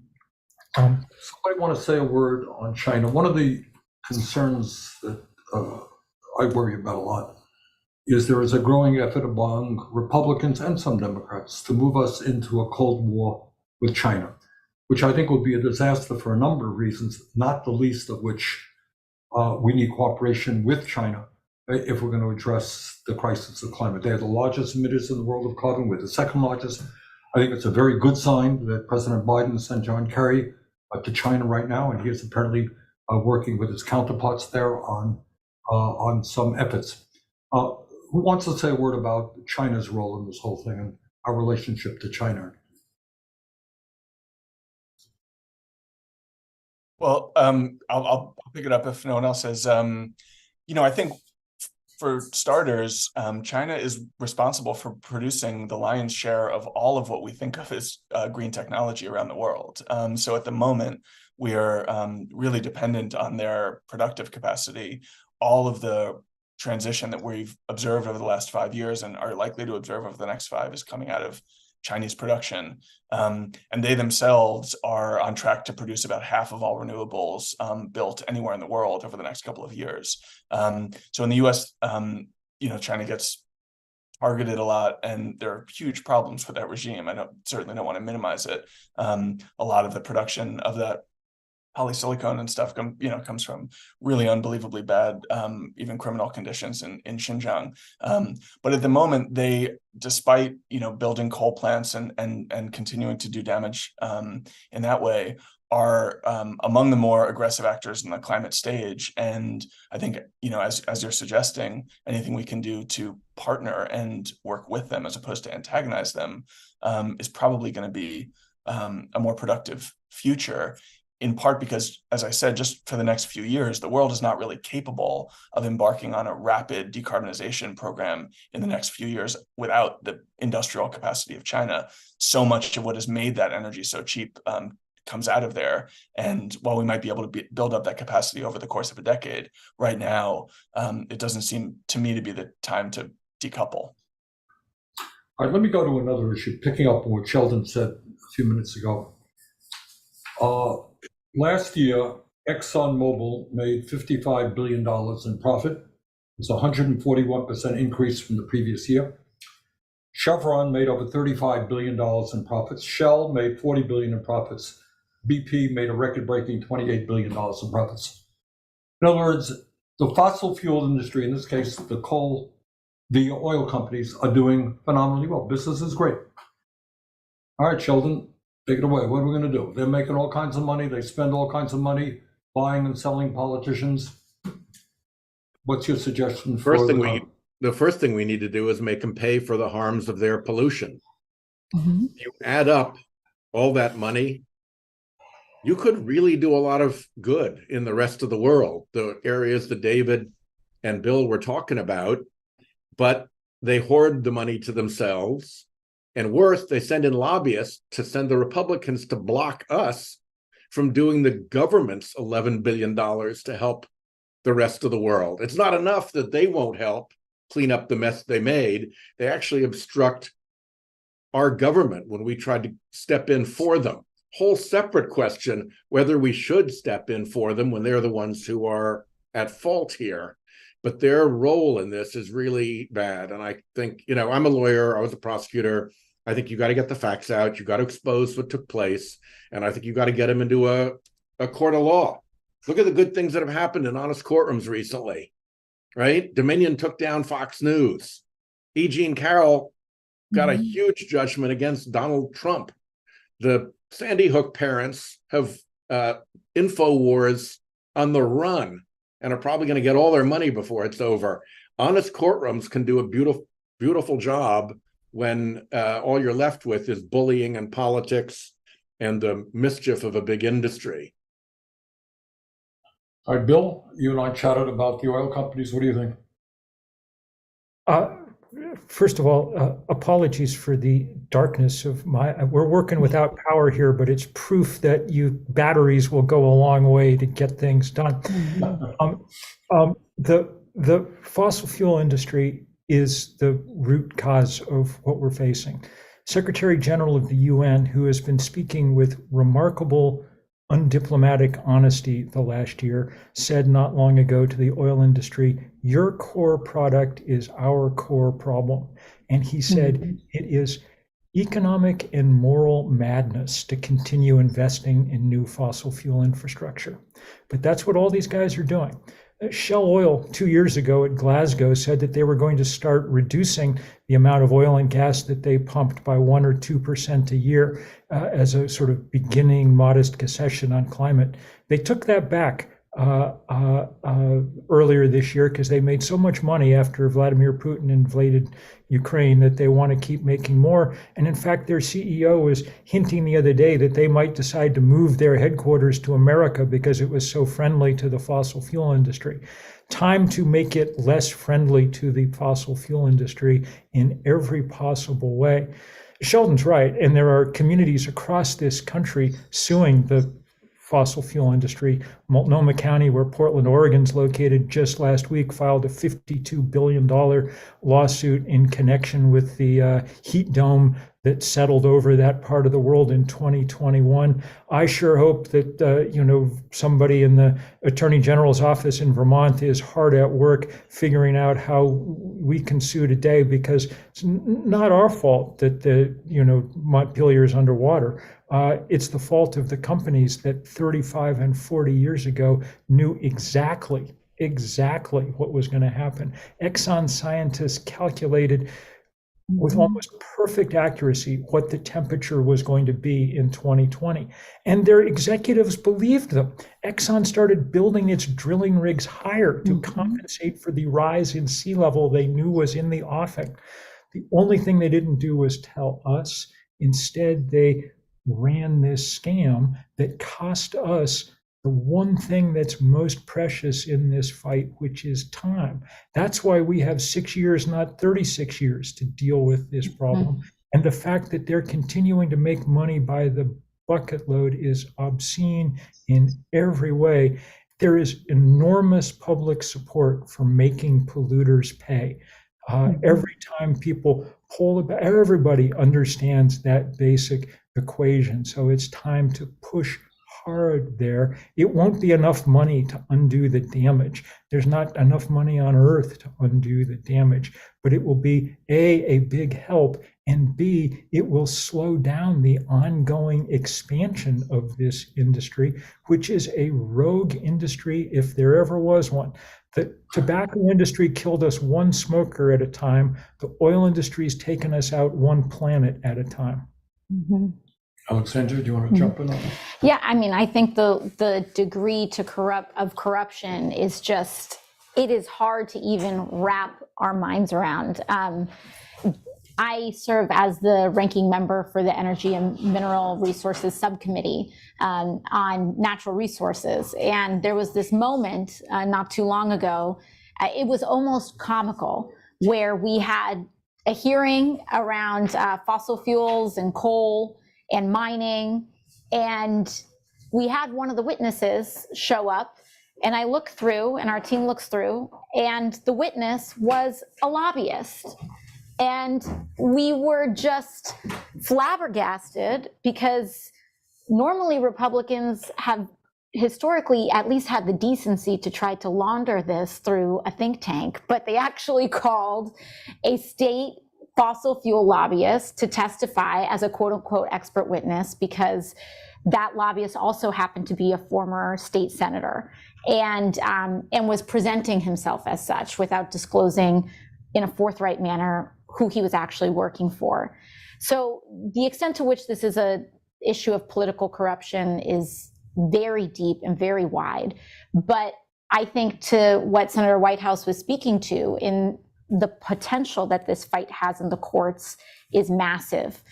So I want to say a word on China. One of the concerns that I worry about a lot is there is a growing effort among Republicans and some Democrats to move us into a Cold War with China, which I think would be a disaster for a number of reasons, not the least of which we need cooperation with China if we're going to address the crisis of climate. They are the largest emitters in the world of carbon. We're the second largest. I think it's a very good sign that President Biden sent John Kerry to China right now, and he is apparently working with his counterparts there on some efforts. Who wants to say a word about China's role in this whole thing and our relationship to China? Well, I'll pick it up if no one else has. I think for starters, China is responsible for producing the lion's share of all of what we think of as green technology around the world. So at the moment, we are really dependent on their productive capacity. All of the transition that we've observed over the last 5 years and are likely to observe over the next 5 is coming out of Chinese production. And they themselves are on track to produce about half of all renewables built anywhere in the world over the next couple of years. So in the US, China gets targeted a lot, and there are huge problems with that regime. I certainly don't want to minimize it. A lot of the production of that polysilicon and stuff comes from really unbelievably bad, even criminal conditions in Xinjiang. But at the moment, they, despite building coal plants and continuing to do damage in that way, are among the more aggressive actors in the climate stage. And I think as you're suggesting, anything we can do to partner and work with them as opposed to antagonize them is probably going to be a more productive future. In part because, as I said, just for the next few years, the world is not really capable of embarking on a rapid decarbonization program in the next few years without the industrial capacity of China. So much of what has made that energy so cheap comes out of there. And while we might be able to build up that capacity over the course of a decade, right now, it doesn't seem to me to be the time to decouple. All right, let me go to another issue, picking up on what Sheldon said a few minutes ago. Last year, ExxonMobil made $55 billion in profit. It's a 141% increase from the previous year. Chevron made over $35 billion in profits. Shell made $40 billion in profits. BP made a record-breaking $28 billion in profits. In other words, the fossil fuel industry, in this case, the oil companies, are doing phenomenally well. Business is great. All right, Sheldon, take it away. What are we going to do? They're making all kinds of money. They spend all kinds of money buying and selling politicians. What's your suggestion? The first thing we need to do is make them pay for the harms of their pollution. Mm-hmm. You add up all that money, you could really do a lot of good in the rest of the world, the areas that David and Bill were talking about, but they hoard the money to themselves. And worse, they send in lobbyists to send the Republicans to block us from doing the government's $11 billion to help the rest of the world. It's not enough that they won't help clean up the mess they made. They actually obstruct our government when we tried to step in for them. Whole separate question whether we should step in for them when they're the ones who are at fault here. But their role in this is really bad. And I think, I'm a lawyer, I was a prosecutor. I think you got to get the facts out. You got to expose what took place. And I think you got to get them into a court of law. Look at the good things that have happened in honest courtrooms recently, right? Dominion took down Fox News. E. Jean Carroll got a huge judgment against Donald Trump. The Sandy Hook parents have InfoWars on the run and are probably going to get all their money before it's over. Honest courtrooms can do a beautiful job when all you're left with is bullying and politics and the mischief of a big industry. All right, Bill, you and I chatted about the oil companies. What do you think? First of all, apologies for the darkness of we're working without power here, but it's proof that batteries will go a long way to get things done. The fossil fuel industry is the root cause of what we're facing. Secretary General of the UN, who has been speaking with remarkable undiplomatic honesty the last year, said not long ago to the oil industry, your core product is our core problem. And he said it is economic and moral madness to continue investing in new fossil fuel infrastructure. But that's what all these guys are doing. Shell Oil 2 years ago at Glasgow said that they were going to start reducing the amount of oil and gas that they pumped by 1 or 2% a year as a sort of beginning modest concession on climate. They took that back earlier this year because they made so much money after Vladimir Putin invaded Ukraine that they want to keep making more. And in fact, their CEO was hinting the other day that they might decide to move their headquarters to America because it was so friendly to the fossil fuel industry. Time to make it less friendly to the fossil fuel industry in every possible way. Sheldon's right, and there are communities across this country suing the fossil fuel industry. Multnomah County, where Portland, Oregon's located, just last week filed a $52 billion lawsuit in connection with the heat dome that settled over that part of the world in 2021. I sure hope that somebody in the Attorney General's office in Vermont is hard at work figuring out how we can sue today, because it's not our fault that the Montpelier is underwater. It's the fault of the companies that 35 and 40 years ago knew exactly what was going to happen. Exxon scientists calculated with almost perfect accuracy what the temperature was going to be in 2020. And their executives believed them. Exxon started building its drilling rigs higher to compensate for the rise in sea level they knew was in the offing. The only thing they didn't do was tell us. Instead, they ran this scam that cost us the one thing that's most precious in this fight, which is time. That's why we have 6 years, not 36 years, to deal with this problem. And the fact that they're continuing to make money by the bucket load is obscene in every way. There is enormous public support for making polluters pay. Every time people poll about, everybody understands that basic equation. So it's time to push hard there. It won't be enough money to undo the damage. There's not enough money on earth to undo the damage, but it will be a big help, and B, it will slow down the ongoing expansion of this industry, which is a rogue industry if there ever was one. The tobacco industry killed us one smoker at a time. The oil industry's taken us out one planet at a time. Alexandra, do you want to jump in on that? Yeah, I mean, I think the degree of corruption is just, it is hard to even wrap our minds around. I serve as the ranking member for the Energy and Mineral Resources Subcommittee on natural resources. And there was this moment not too long ago, it was almost comical, where we had a hearing around fossil fuels and coal and mining, and we had one of the witnesses show up, and I look through, and our team looks through, and the witness was a lobbyist. And we were just flabbergasted, because normally Republicans have historically at least had the decency to try to launder this through a think tank, but they actually called a state fossil fuel lobbyist to testify as a quote unquote expert witness, because that lobbyist also happened to be a former state senator and was presenting himself as such without disclosing in a forthright manner who he was actually working for. So the extent to which this is issue of political corruption is very deep and very wide. But I think to what Senator Whitehouse was speaking to, in the potential that this fight has in the courts is massive.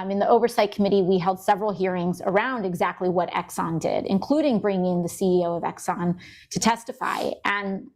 In the Oversight Committee, we held several hearings around exactly what Exxon did, including bringing the CEO of Exxon to testify. And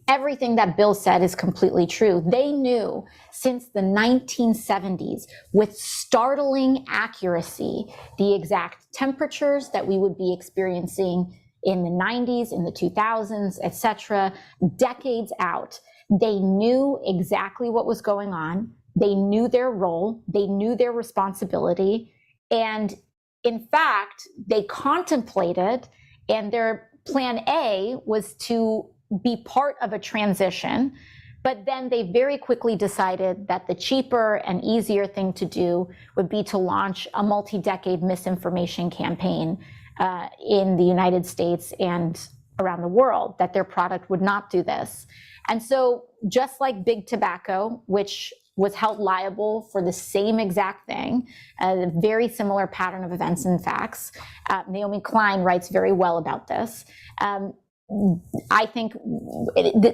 everything that Bill said is completely true. They knew since the 1970s with startling accuracy the exact temperatures that we would be experiencing in the 90s, in the 2000s, et cetera, decades out. They knew exactly what was going on. They knew their role. They knew their responsibility. And in fact, they contemplated, and their plan A was to be part of a transition. But then they very quickly decided that the cheaper and easier thing to do would be to launch a multi-decade misinformation campaign in the United States and around the world, that their product would not do this. And so just like Big Tobacco, which was held liable for the same exact thing, a very similar pattern of events and facts. Naomi Klein writes very well about this. I think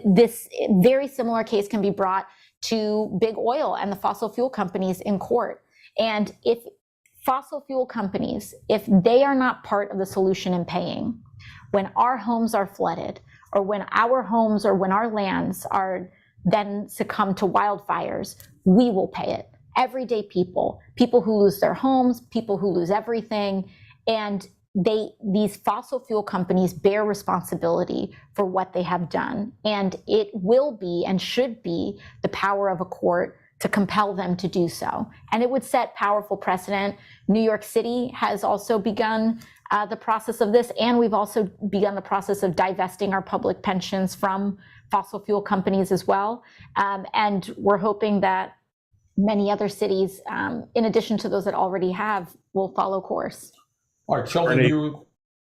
this very similar case can be brought to big oil and the fossil fuel companies in court. And if fossil fuel companies, if they are not part of the solution in paying, when our homes are flooded, or when our homes or when our lands are then succumb to wildfires, we will pay it. Everyday people who lose their homes, people who lose everything, and these fossil fuel companies bear responsibility for what they have done. And it will be and should be the power of a court to compel them to do so. And it would set powerful precedent. New York City has also begun the process of this, and we've also begun the process of divesting our public pensions from fossil fuel companies as well. And we're hoping that many other cities, in addition to those that already have, will follow course. All right, Sheldon, you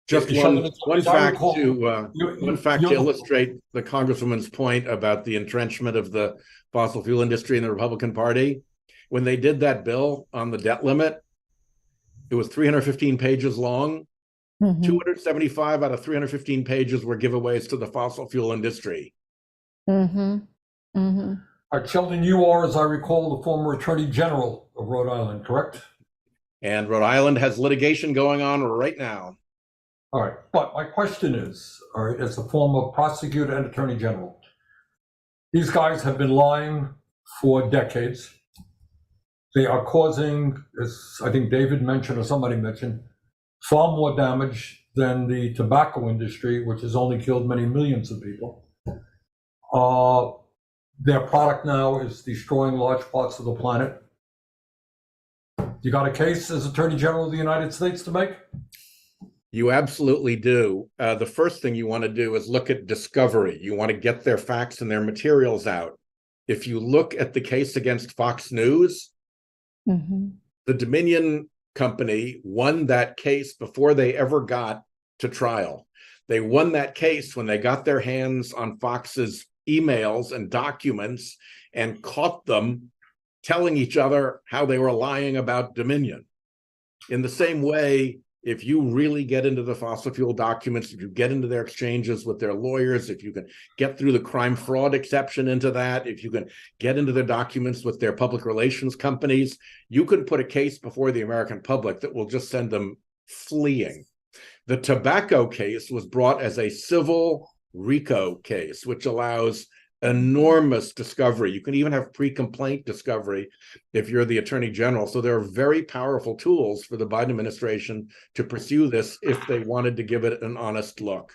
just Sheldon, one fact to you illustrate the Congresswoman's point about the entrenchment of the fossil fuel industry in the Republican Party. When they did that bill on the debt limit, it was 315 pages long. 275 out of 315 pages were giveaways to the fossil fuel industry. All right, Sheldon, you are, as I recall, the former Attorney General of Rhode Island, correct? And Rhode Island has litigation going on right now. All right, but my question is, all right, as a former prosecutor and Attorney General, these guys have been lying for decades. They are causing, as I think David mentioned or somebody mentioned, far more damage than the tobacco industry, which has only killed many millions of people. Their product now is destroying large parts of the planet. You got a case as Attorney General of the United States to make? You absolutely do. The first thing you want to do is look at discovery. You want to get their facts and their materials out. If you look at the case against Fox News, the Dominion company won that case before they ever got to trial. They won that case when they got their hands on Fox's emails and documents and caught them telling each other how they were lying about Dominion. In the same way, if you really get into the fossil fuel documents, if you get into their exchanges with their lawyers, if you can get through the crime fraud exception into that, if you can get into their documents with their public relations companies, you can put a case before the American public that will just send them fleeing. The tobacco case was brought as a civil RICO case, which allows enormous discovery. You can even have pre-complaint discovery if you're the Attorney General. So there are very powerful tools for the Biden administration to pursue this if they wanted to give it an honest look.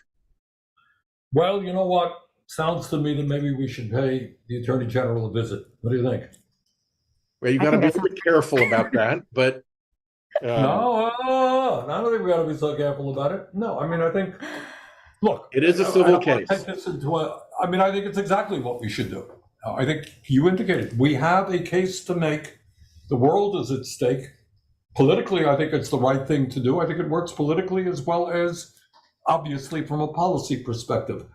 Well, you know what? Sounds to me that maybe we should pay the Attorney General a visit. What do you think? Well, you got to be very careful about that, but no, I don't think we got to be so careful about it. No, I mean, I think, look, it is a civil case. I think it's exactly what we should do. I think you indicated we have a case to make. The world is at stake. Politically, I think it's the right thing to do. I think it works politically as well as obviously from a policy perspective.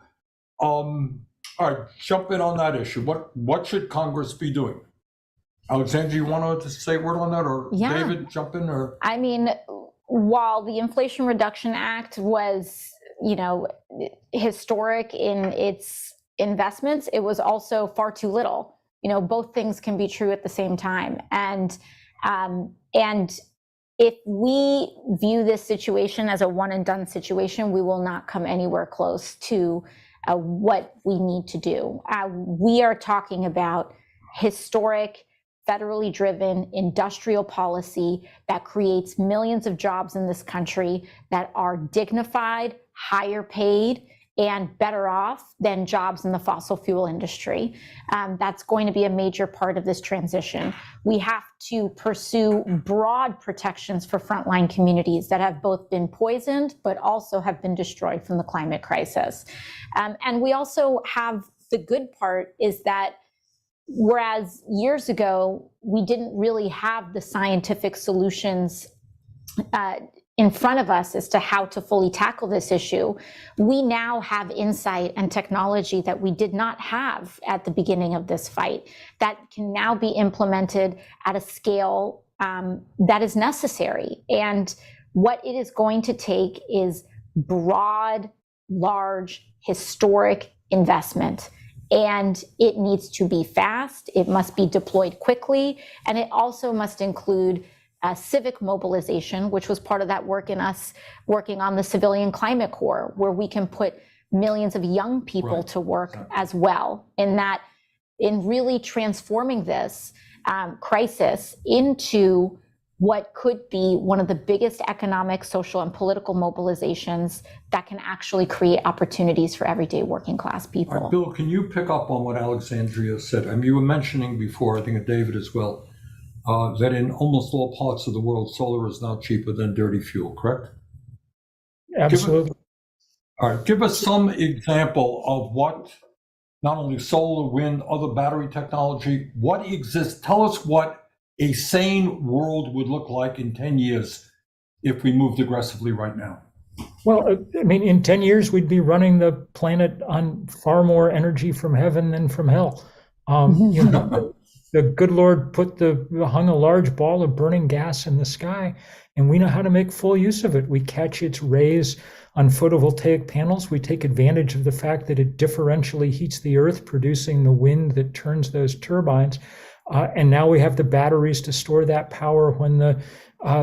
All right, jump in on that issue. What should Congress be doing? Alexandra, you want to say a word on that, or Yeah. David, jump in? Or I mean, while the Inflation Reduction Act was, historic in its investments, it was also far too little. Both things can be true at the same time. And if we view this situation as a one and done situation, we will not come anywhere close to what we need to do. We are talking about historic, federally driven industrial policy that creates millions of jobs in this country that are dignified, higher paid, and better off than jobs in the fossil fuel industry. That's going to be a major part of this transition. We have to pursue broad protections for frontline communities that have both been poisoned, but also have been destroyed from the climate crisis. And we also have the good part is that whereas years ago, we didn't really have the scientific solutions in front of us as to how to fully tackle this issue, we now have insight and technology that we did not have at the beginning of this fight that can now be implemented at a scale that is necessary. And what it is going to take is broad, large, historic investment. And it needs to be fast, it must be deployed quickly, and it also must include civic mobilization, which was part of that work in us working on the Civilian Climate Corps, where we can put millions of young people to work as well, in really transforming this crisis into what could be one of the biggest economic, social, and political mobilizations that can actually create opportunities for everyday working class people. All right, Bill, can you pick up on what Alexandria said? I mean, you were mentioning before, I think David as well, that in almost all parts of the world, solar is now cheaper than dirty fuel, correct? Absolutely. All right, give us some example of what, not only solar, wind, other battery technology, what exists. Tell us what a sane world would look like in 10 years if we moved aggressively right now. Well, I mean, in 10 years, we'd be running the planet on far more energy from heaven than from hell. The good Lord hung a large ball of burning gas in the sky, and we know how to make full use of it. We catch its rays on photovoltaic panels. We take advantage of the fact that it differentially heats the earth, producing the wind that turns those turbines. And now we have the batteries to store that power when the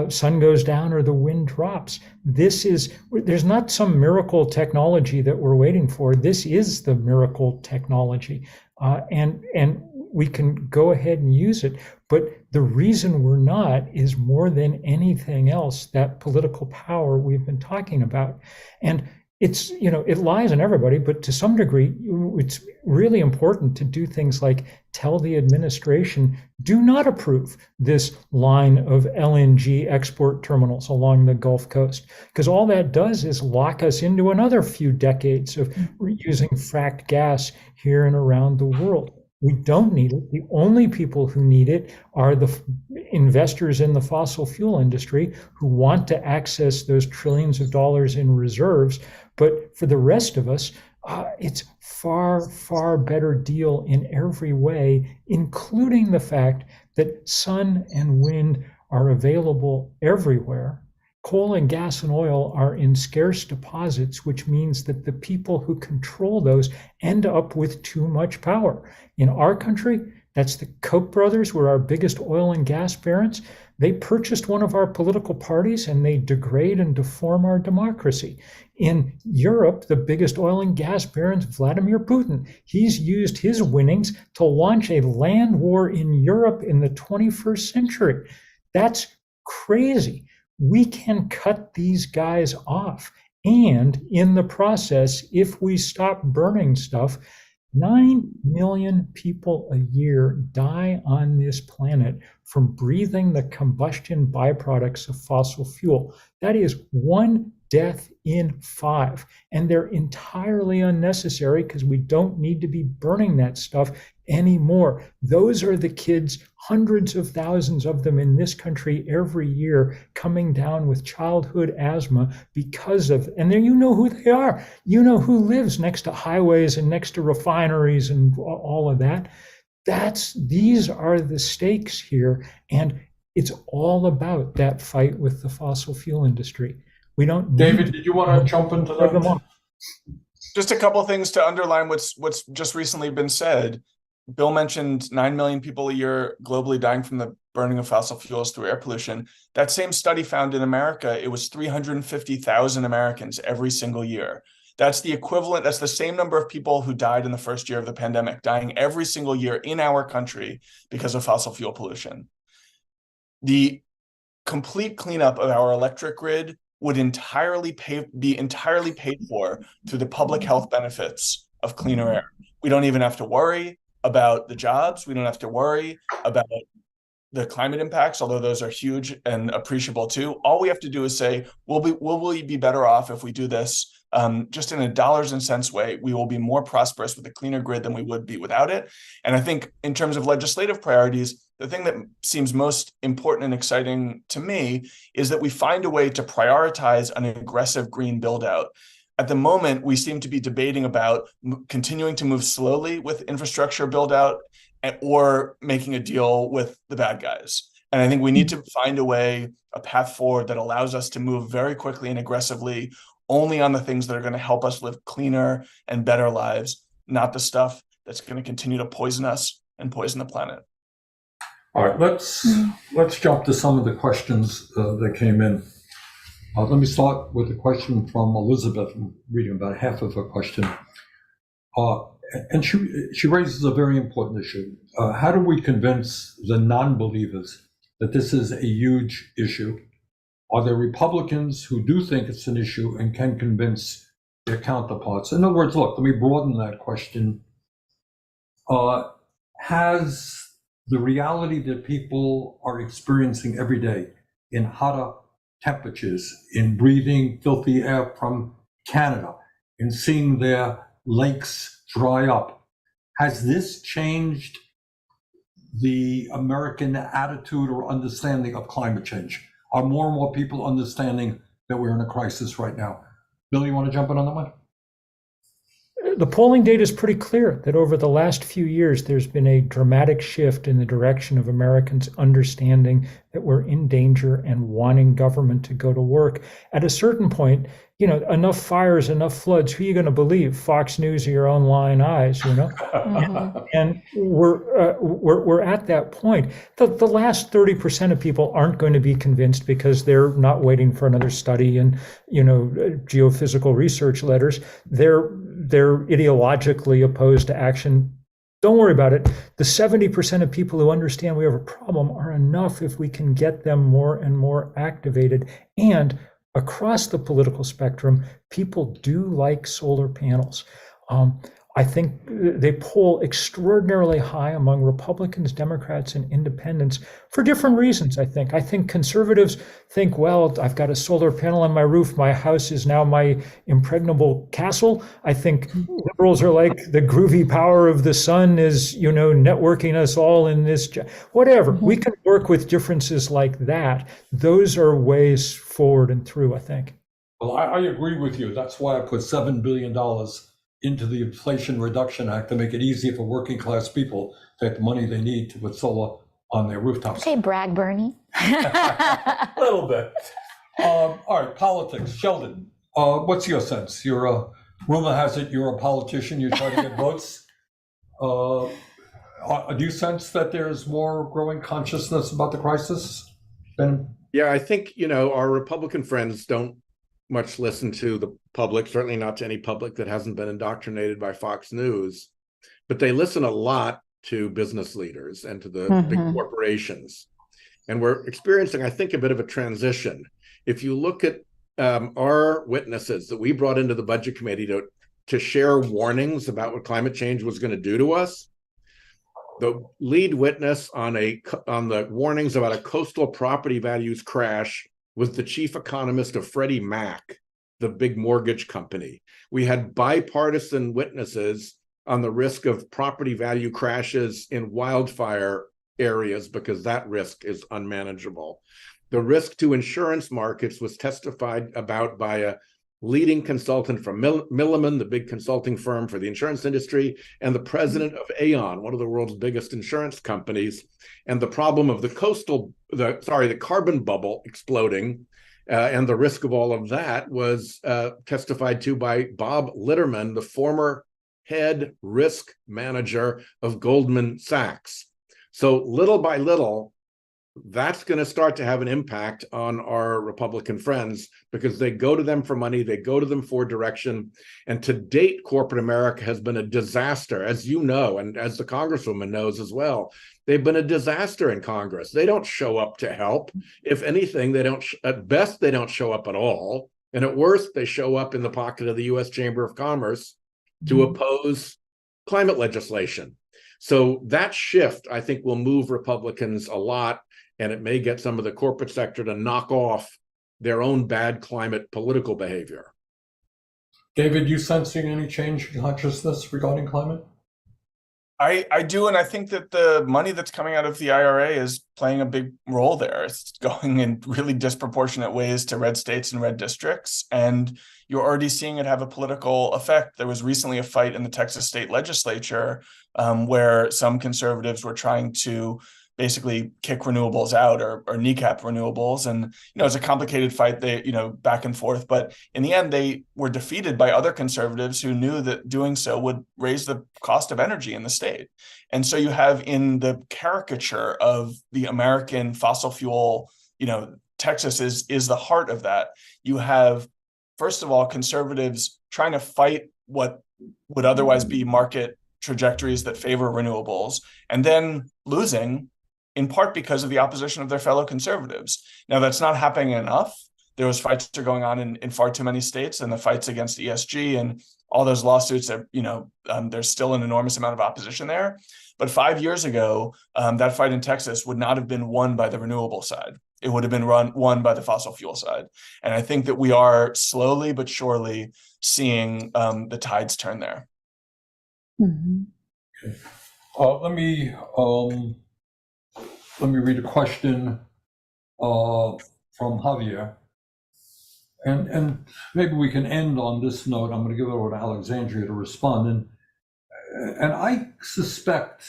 sun goes down or the wind drops. There's not some miracle technology that we're waiting for. This is the miracle technology. And we can go ahead and use it. But the reason we're not is more than anything else, that political power we've been talking about. And it lies in everybody, but to some degree, it's really important to do things like tell the administration, do not approve this line of LNG export terminals along the Gulf Coast, because all that does is lock us into another few decades of using fracked gas here and around the world. We don't need it. The only people who need it are the investors in the fossil fuel industry who want to access those trillions of dollars in reserves. But for the rest of us, it's far, far better deal in every way, including the fact that sun and wind are available everywhere. Coal and gas and oil are in scarce deposits, which means that the people who control those end up with too much power. In our country, that's the Koch brothers were our biggest oil and gas barons. They purchased one of our political parties and they degrade and deform our democracy. In Europe, the biggest oil and gas baron is Vladimir Putin. He's used his winnings to launch a land war in Europe in the 21st century. That's crazy. We can cut these guys off. And in the process, if we stop burning stuff, 9 million people a year die on this planet from breathing the combustion byproducts of fossil fuel. That is 1 death in 5. And they're entirely unnecessary because we don't need to be burning that stuff anymore. Those are the kids, hundreds of thousands of them in this country every year, coming down with childhood asthma because of, and then you know who they are. You know who lives next to highways and next to refineries and all of that. These are the stakes here. And It's all about that fight with the fossil fuel industry. We don't need David, did you want to jump into them that? all. Just a couple of things to underline what's just recently been said. Bill mentioned 9 million people a year globally dying from the burning of fossil fuels through air pollution. That same study found in America, it was 350,000 Americans every single year. That's the equivalent, that's the same number of people who died in the first year of the pandemic, dying every single year in our country because of fossil fuel pollution. The complete cleanup of our electric grid would be entirely paid for through the public health benefits of cleaner air. We don't even have to worry about the jobs. We don't have to worry about the climate impacts, although those are huge and appreciable too. All we have to do is say, will we be better off if we do this? Just in a dollars and cents way, we will be more prosperous with a cleaner grid than we would be without it. And I think in terms of legislative priorities, the thing that seems most important and exciting to me is that we find a way to prioritize an aggressive green build out. At the moment, we seem to be debating about continuing to move slowly with infrastructure build out or making a deal with the bad guys. And I think we need to find a way, a path forward that allows us to move very quickly and aggressively only on the things that are going to help us live cleaner and better lives, not the stuff that's going to continue to poison us and poison the planet. All right, let's jump to some of the questions that came in. Let me start with a question from Elizabeth. I'm reading about half of her question. And she raises a very important issue. How do we convince the non-believers that this is a huge issue? Are there Republicans who do think it's an issue and can convince their counterparts? In other words, look, let me broaden that question. Has the reality that people are experiencing every day in hotter temperatures, in breathing filthy air from Canada, in seeing their lakes dry up, has this changed the American attitude or understanding of climate change? Are more and more people understanding that we're in a crisis right now? Bill, you want to jump in on that one? The polling data is pretty clear that over the last few years, there's been a dramatic shift in the direction of Americans understanding that we're in danger and wanting government to go to work. At a certain point, enough fires, enough floods, who are you going to believe? Fox News or your own lying eyes, Mm-hmm. And we're at that point. The last 30% of people aren't going to be convinced because they're not waiting for another study and geophysical research letters. They're ideologically opposed to action. Don't worry about it. The 70% of people who understand we have a problem are enough if we can get them more and more activated. And across the political spectrum, people do like solar panels. I think they poll extraordinarily high among Republicans, Democrats, and independents for different reasons, I think. I think conservatives think, well, I've got a solar panel on my roof. My house is now my impregnable castle. I think liberals are like, the groovy power of the sun is, networking us all in this, whatever. Mm-hmm. We can work with differences like that. Those are ways forward and through, I think. Well, I agree with you. That's why I put $7 billion into the Inflation Reduction Act to make it easier for working class people to get the money they need to put solar on their rooftops. Okay, brag, Bernie. A little bit. All right, politics. Sheldon, what's your sense? Rumor has it you're a politician. You try to get votes. Do you sense that there's more growing consciousness about the crisis? Ben? Yeah, I think, our Republican friends don't much listen to the public, certainly not to any public that hasn't been indoctrinated by Fox News, but they listen a lot to business leaders and to the big corporations. And we're experiencing, I think, a bit of a transition. If you look at our witnesses that we brought into the budget committee to share warnings about what climate change was going to do to us, the lead witness on the warnings about a coastal property values crash was the chief economist of Freddie Mac, the big mortgage company. We had bipartisan witnesses on the risk of property value crashes in wildfire areas because that risk is unmanageable. The risk to insurance markets was testified about by a leading consultant from Milliman, the big consulting firm for the insurance industry, and the president of Aon, one of the world's biggest insurance companies. And the problem of the carbon bubble exploding and the risk of all of that was testified to by Bob Litterman, the former head risk manager of Goldman Sachs. So little by little, that's going to start to have an impact on our Republican friends because they go to them for money, they go to them for direction. And to date, corporate America has been a disaster, as you know, and as the Congresswoman knows as well. They've been a disaster in Congress. They don't show up to help. If anything, they don't, at best, they don't show up at all. And at worst, they show up in the pocket of the US Chamber of Commerce to oppose climate legislation. So that shift, I think, will move Republicans a lot. And it may get some of the corporate sector to knock off their own bad climate political behavior. David, you sensing any change in consciousness regarding climate? I do, and I think that the money that's coming out of the IRA is playing a big role there. It's going in really disproportionate ways to red states and red districts, and you're already seeing it have a political effect. There was recently a fight in the Texas state legislature where some conservatives were trying to basically kick renewables out or kneecap renewables. And, it's a complicated fight, back and forth. But in the end, they were defeated by other conservatives who knew that doing so would raise the cost of energy in the state. And so you have in the caricature of the American fossil fuel, Texas is the heart of that. You have, first of all, conservatives trying to fight what would otherwise be market trajectories that favor renewables, and then losing in part because of the opposition of their fellow conservatives. Now, that's not happening enough. Those fights are going on in far too many states, and the fights against ESG and all those lawsuits are, there's still an enormous amount of opposition there. But 5 years ago, that fight in Texas would not have been won by the renewable side. It would have been won by the fossil fuel side. And I think that we are slowly but surely seeing the tides turn there. Mm-hmm. Okay. Let me read a question from Javier. And maybe we can end on this note. I'm going to give it over to Alexandria to respond. And I suspect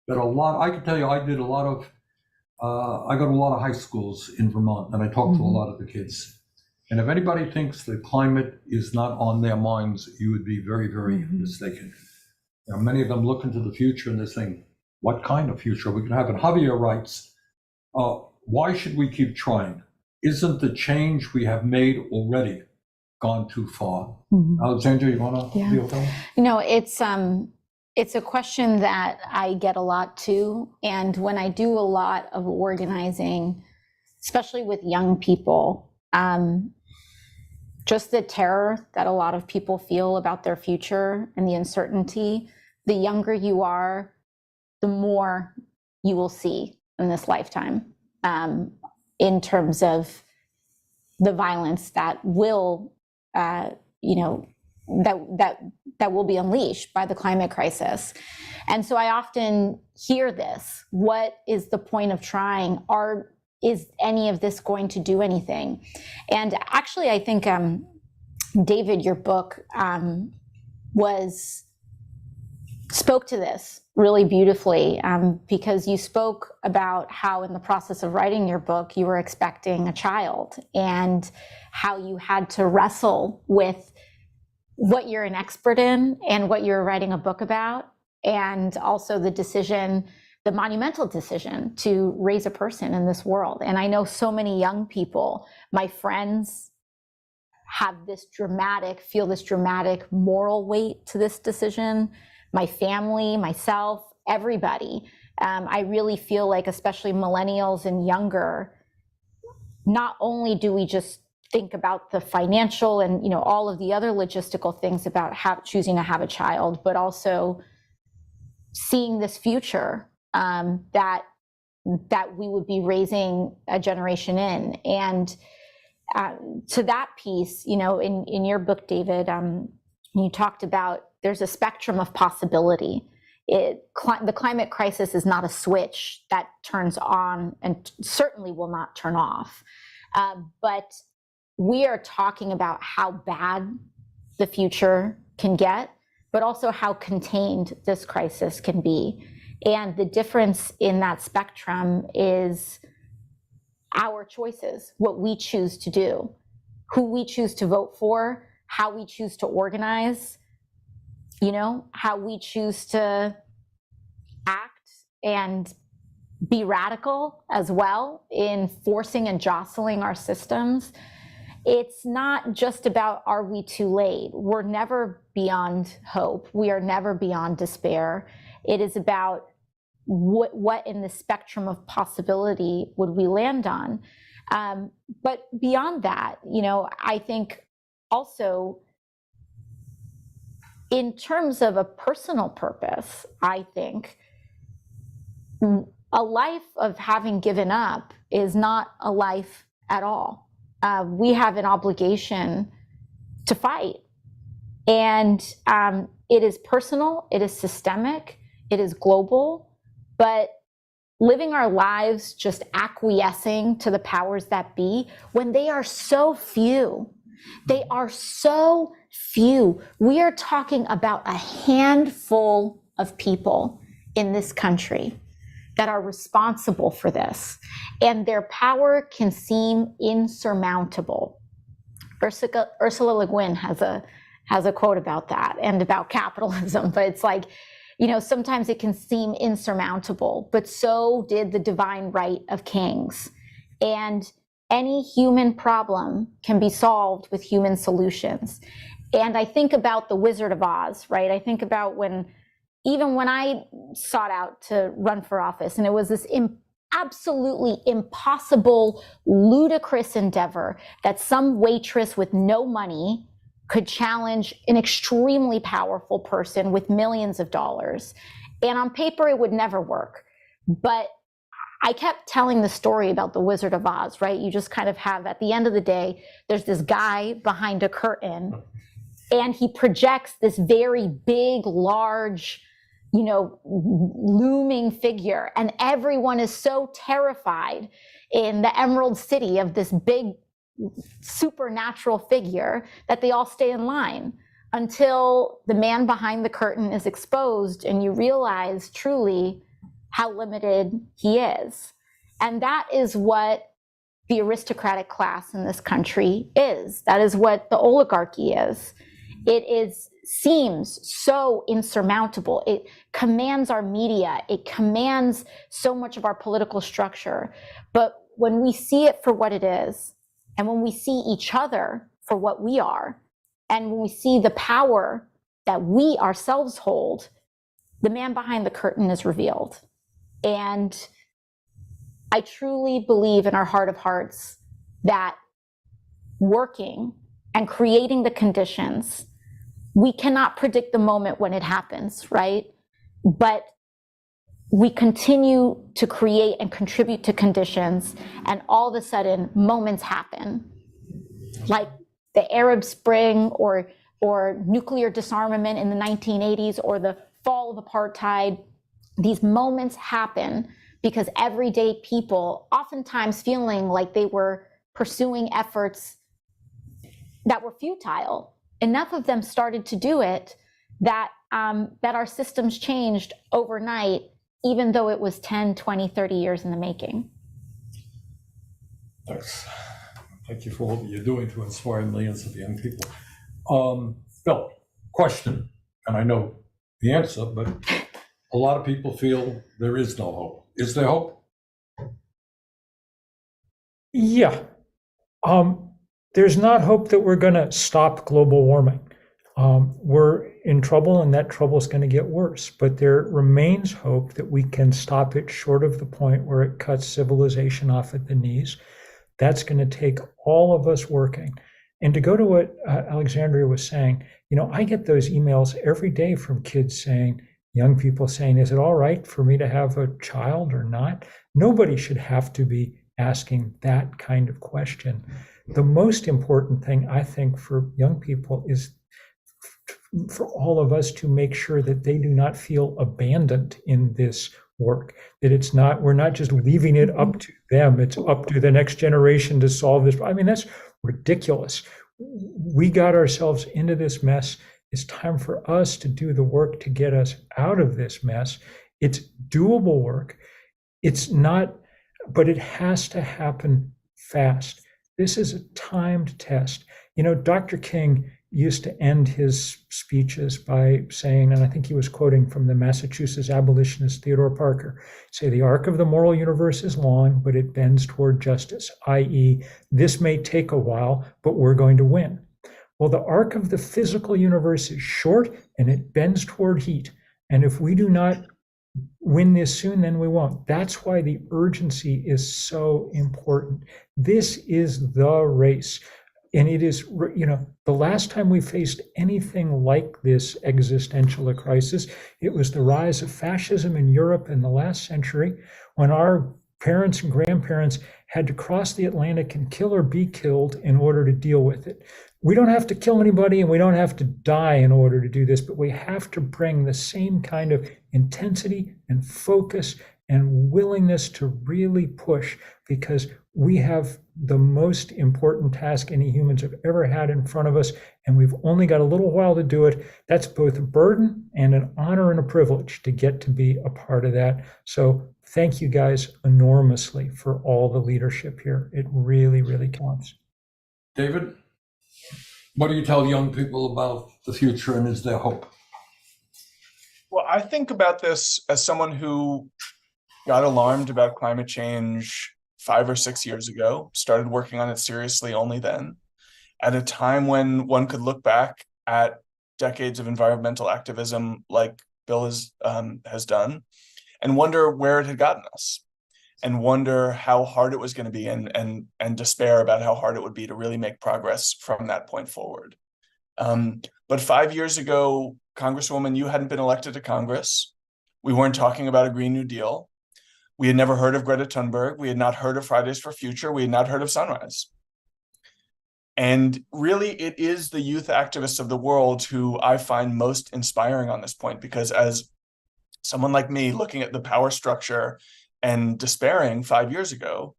that I can tell you, I go to a lot of high schools in Vermont, and I talk to a lot of the kids. And if anybody thinks that climate is not on their minds, you would be very, very mistaken. Many of them look into the future and they're saying, what kind of future we can have? And Javier writes, why should we keep trying? Isn't the change we have made already gone too far? Alexandra, you want to deal with that? It's a question that I get a lot too. And when I do a lot of organizing, especially with young people, just the terror that a lot of people feel about their future and the uncertainty, the younger you are, the more you will see in this lifetime in terms of the violence that will, that will be unleashed by the climate crisis. And so I often hear this: what is the point of trying? Is any of this going to do anything? And actually, I think, David, your book spoke to this really beautifully, because you spoke about how in the process of writing your book, you were expecting a child and how you had to wrestle with what you're an expert in and what you're writing a book about, and also the monumental decision to raise a person in this world. And I know so many young people, my friends, feel this dramatic moral weight to this decision. My family, myself, everybody. I really feel like, especially millennials and younger, not only do we just think about the financial and all of the other logistical things about choosing to have a child, but also seeing this future that we would be raising a generation in. And to that piece, in your book, David, you talked about there's a spectrum of possibility. The climate crisis is not a switch that turns on and certainly will not turn off. But we are talking about how bad the future can get, but also how contained this crisis can be. And the difference in that spectrum is our choices, what we choose to do, who we choose to vote for, how we choose to organize, how we choose to act and be radical as well in forcing and jostling our systems. It's not just about, are we too late? We're never beyond hope. We are never beyond despair. It is about what in the spectrum of possibility would we land on? But beyond that, I think also in terms of a personal purpose, I think a life of having given up is not a life at all. We have an obligation to fight. And it is personal, it is systemic, it is global, but living our lives just acquiescing to the powers that be when they are so few. They are so few. We are talking about a handful of people in this country that are responsible for this, and their power can seem insurmountable. Ursula Le Guin has a quote about that and about capitalism, but it's like, sometimes it can seem insurmountable, but so did the divine right of kings. And any human problem can be solved with human solutions. And I think about the Wizard of Oz, right? I think about even when I sought out to run for office, and it was this absolutely impossible, ludicrous endeavor that some waitress with no money could challenge an extremely powerful person with millions of dollars. And on paper, it would never work. But I kept telling the story about the Wizard of Oz, right? You just kind of have, at the end of the day, there's this guy behind a curtain, and he projects this very big, large, looming figure. And everyone is so terrified in the Emerald City of this big supernatural figure that they all stay in line until the man behind the curtain is exposed and you realize truly how limited he is. And that is what the aristocratic class in this country is. That is what the oligarchy is. It seems so insurmountable. It commands our media. It commands so much of our political structure. But when we see it for what it is, and when we see each other for what we are, and when we see the power that we ourselves hold, the man behind the curtain is revealed. And I truly believe in our heart of hearts that working and creating the conditions, we cannot predict the moment when it happens, right? But we continue to create and contribute to conditions, and all of a sudden moments happen, like the Arab Spring or nuclear disarmament in the 1980s or the fall of apartheid. These moments happen because everyday people, oftentimes feeling like they were pursuing efforts that were futile, enough of them started to do it that our systems changed overnight, even though it was 10, 20, 30 years in the making. Thanks. Thank you for all that you're doing to inspire millions of young people. Bill, question, and I know the answer, but a lot of people feel there is no hope. Is there hope? Yeah. There's not hope that we're going to stop global warming. We're in trouble, and that trouble is going to get worse. But there remains hope that we can stop it short of the point where it cuts civilization off at the knees. That's going to take all of us working. And to go to what Alexandria was saying, I get those emails every day from kids saying, young people saying, is it all right for me to have a child or not? Nobody should have to be asking that kind of question. The most important thing, I think, for young people is for all of us to make sure that they do not feel abandoned in this work, that it's not, we're not just leaving it up to them, it's up to the next generation to solve this. I mean, that's ridiculous. We got ourselves into this mess. It's time for us to do the work to get us out of this mess. It's doable work. It's not, but it has to happen fast. This is a timed test. You know, Dr. King used to end his speeches by saying, and I think he was quoting from the Massachusetts abolitionist Theodore Parker, say, the arc of the moral universe is long, but it bends toward justice, i.e., this may take a while, but we're going to win. Well, the arc of the physical universe is short and it bends toward heat. And if we do not win this soon, then we won't. That's why the urgency is so important. This is the race. And it is, you know, the last time we faced anything like this existential crisis, it was the rise of fascism in Europe in the last century, when our parents and grandparents had to cross the Atlantic and kill or be killed in order to deal with it. We don't have to kill anybody and we don't have to die in order to do this, but we have to bring the same kind of intensity and focus and willingness to really push, because we have the most important task any humans have ever had in front of us, and we've only got a little while to do it. That's both a burden and an honor and a privilege to get to be a part of that. So thank you guys enormously for all the leadership here. It really, really counts. David, what do you tell young people about the future, and is there hope? Well, I think about this as someone who got alarmed about climate change 5 or 6 years ago, started working on it seriously only then, at a time when one could look back at decades of environmental activism like Bill has done, and wonder where it had gotten us, and wonder how hard it was going to be, and despair about how hard it would be to really make progress from that point forward. But 5 years ago, Congresswoman, you hadn't been elected to Congress. We weren't talking about a Green New Deal. We had never heard of Greta Thunberg. We had not heard of Fridays for Future. We had not heard of Sunrise. And really, it is the youth activists of the world who I find most inspiring on this point, because as someone like me looking at the power structure and despairing 5 years ago,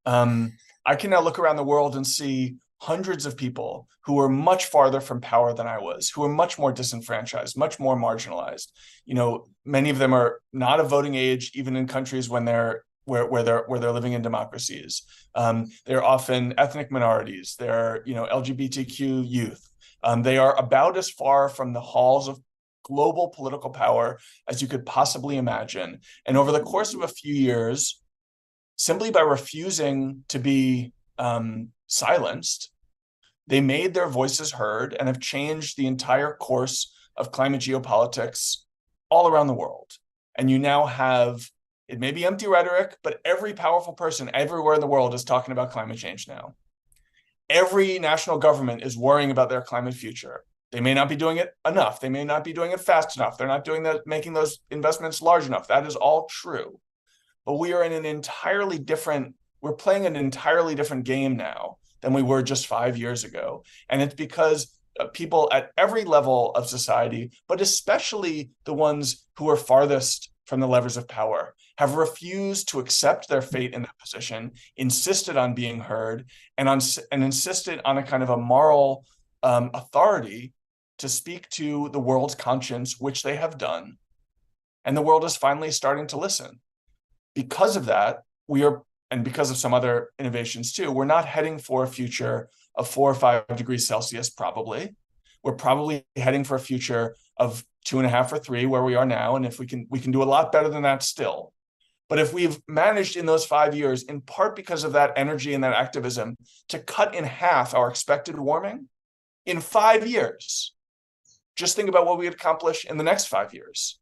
I can now look around the world and see hundreds of people who are much farther from power than I was, who are much more disenfranchised, much more marginalized. You know, many of them are not of voting age, even in countries when they're where they're living in democracies. They're often ethnic minorities. They're, you know, LGBTQ youth. They are about as far from the halls of global political power as you could possibly imagine. And over the course of a few years, simply by refusing to be silenced, they made their voices heard and have changed the entire course of climate geopolitics all around the world. And you now have, it may be empty rhetoric, but every powerful person everywhere in the world is talking about climate change now. Every national government is worrying about their climate future. They may not be doing it enough. They may not be doing it fast enough. They're not doing that, making those investments large enough. That is all true. But we are in an entirely different, we're playing an entirely different game now than we were just 5 years ago. And it's because people at every level of society, but especially the ones who are farthest from the levers of power, have refused to accept their fate in that position, insisted on being heard, and insisted on a kind of a moral authority to speak to the world's conscience, which they have done. And the world is finally starting to listen. Because of that, we are, and because of some other innovations too, we're not heading for a future of 4 or 5 degrees Celsius, probably. We're probably heading for a future of 2.5 or 3, where we are now. And if we can do a lot better than that still. But if we've managed in those 5 years, in part because of that energy and that activism, to cut in half our expected warming in 5 years, just think about what we would accomplish in the next 5 years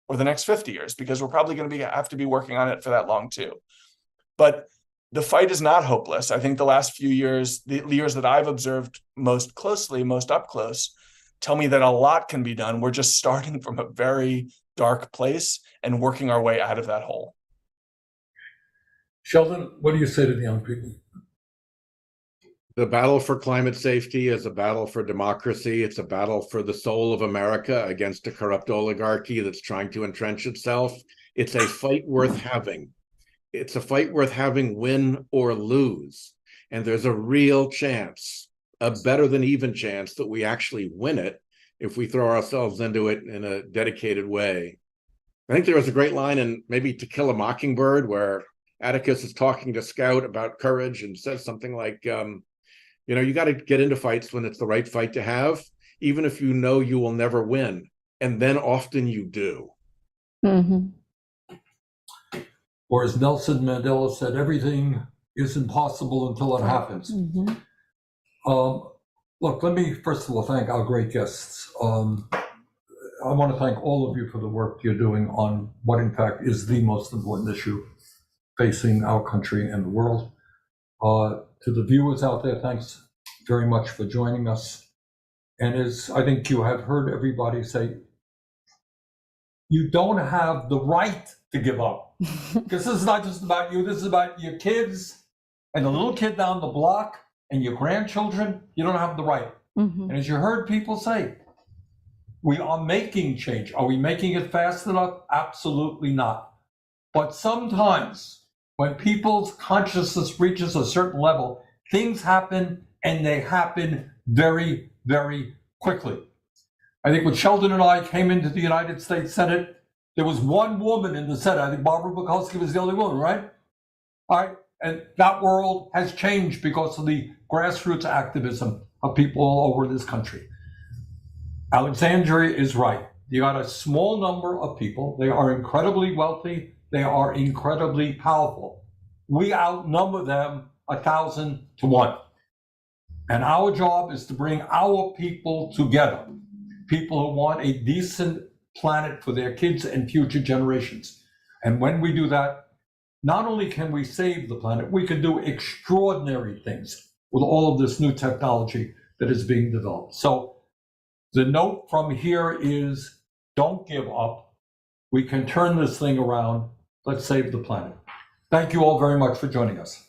or the next 50 years, because we're probably going to have to be working on it for that long too. But the fight is not hopeless. I think the last few years, the years that I've observed most closely, most up close, tell me that a lot can be done. We're just starting from a very dark place and working our way out of that hole. Sheldon, what do you say to the young people? The battle for climate safety is a battle for democracy. It's a battle for the soul of America against a corrupt oligarchy that's trying to entrench itself. It's a fight worth having. It's a fight worth having, win or lose. And there's a real chance, a better than even chance, that we actually win it if we throw ourselves into it in a dedicated way. I think there was a great line in maybe To Kill a Mockingbird where Atticus is talking to Scout about courage and says something like, you got to get into fights when it's the right fight to have, even if you know you will never win. And then often you do. Mm-hmm. Or as Nelson Mandela said, everything is impossible until it happens. Mm-hmm. Look, let me first of all thank our great guests. I want to thank all of you for the work you're doing on what in fact is the most important issue facing our country and the world. To the viewers out there, thanks very much for joining us. And as I think you have heard everybody say, you don't have the right to give up. Because this is not just about you, this is about your kids and the little kid down the block and your grandchildren. You don't have the right. Mm-hmm. And as you heard people say, we are making change. Are we making it fast enough? Absolutely not. But sometimes when people's consciousness reaches a certain level, things happen, and they happen very, very quickly. I think when Sheldon and I came into the United States Senate, there was one woman in the Senate. I think Barbara Bukowski was the only woman, right? All right. And that world has changed because of the grassroots activism of people all over this country. Alexandria is right. You got a small number of people. They are incredibly wealthy. They are incredibly powerful. We outnumber them 1,000 to 1. And our job is to bring our people together. People who want a decent planet for their kids and future generations. And when we do that, not only can we save the planet, we can do extraordinary things with all of this new technology that is being developed. So the note from here is, don't give up. We can turn this thing around. Let's save the planet. Thank you all very much for joining us.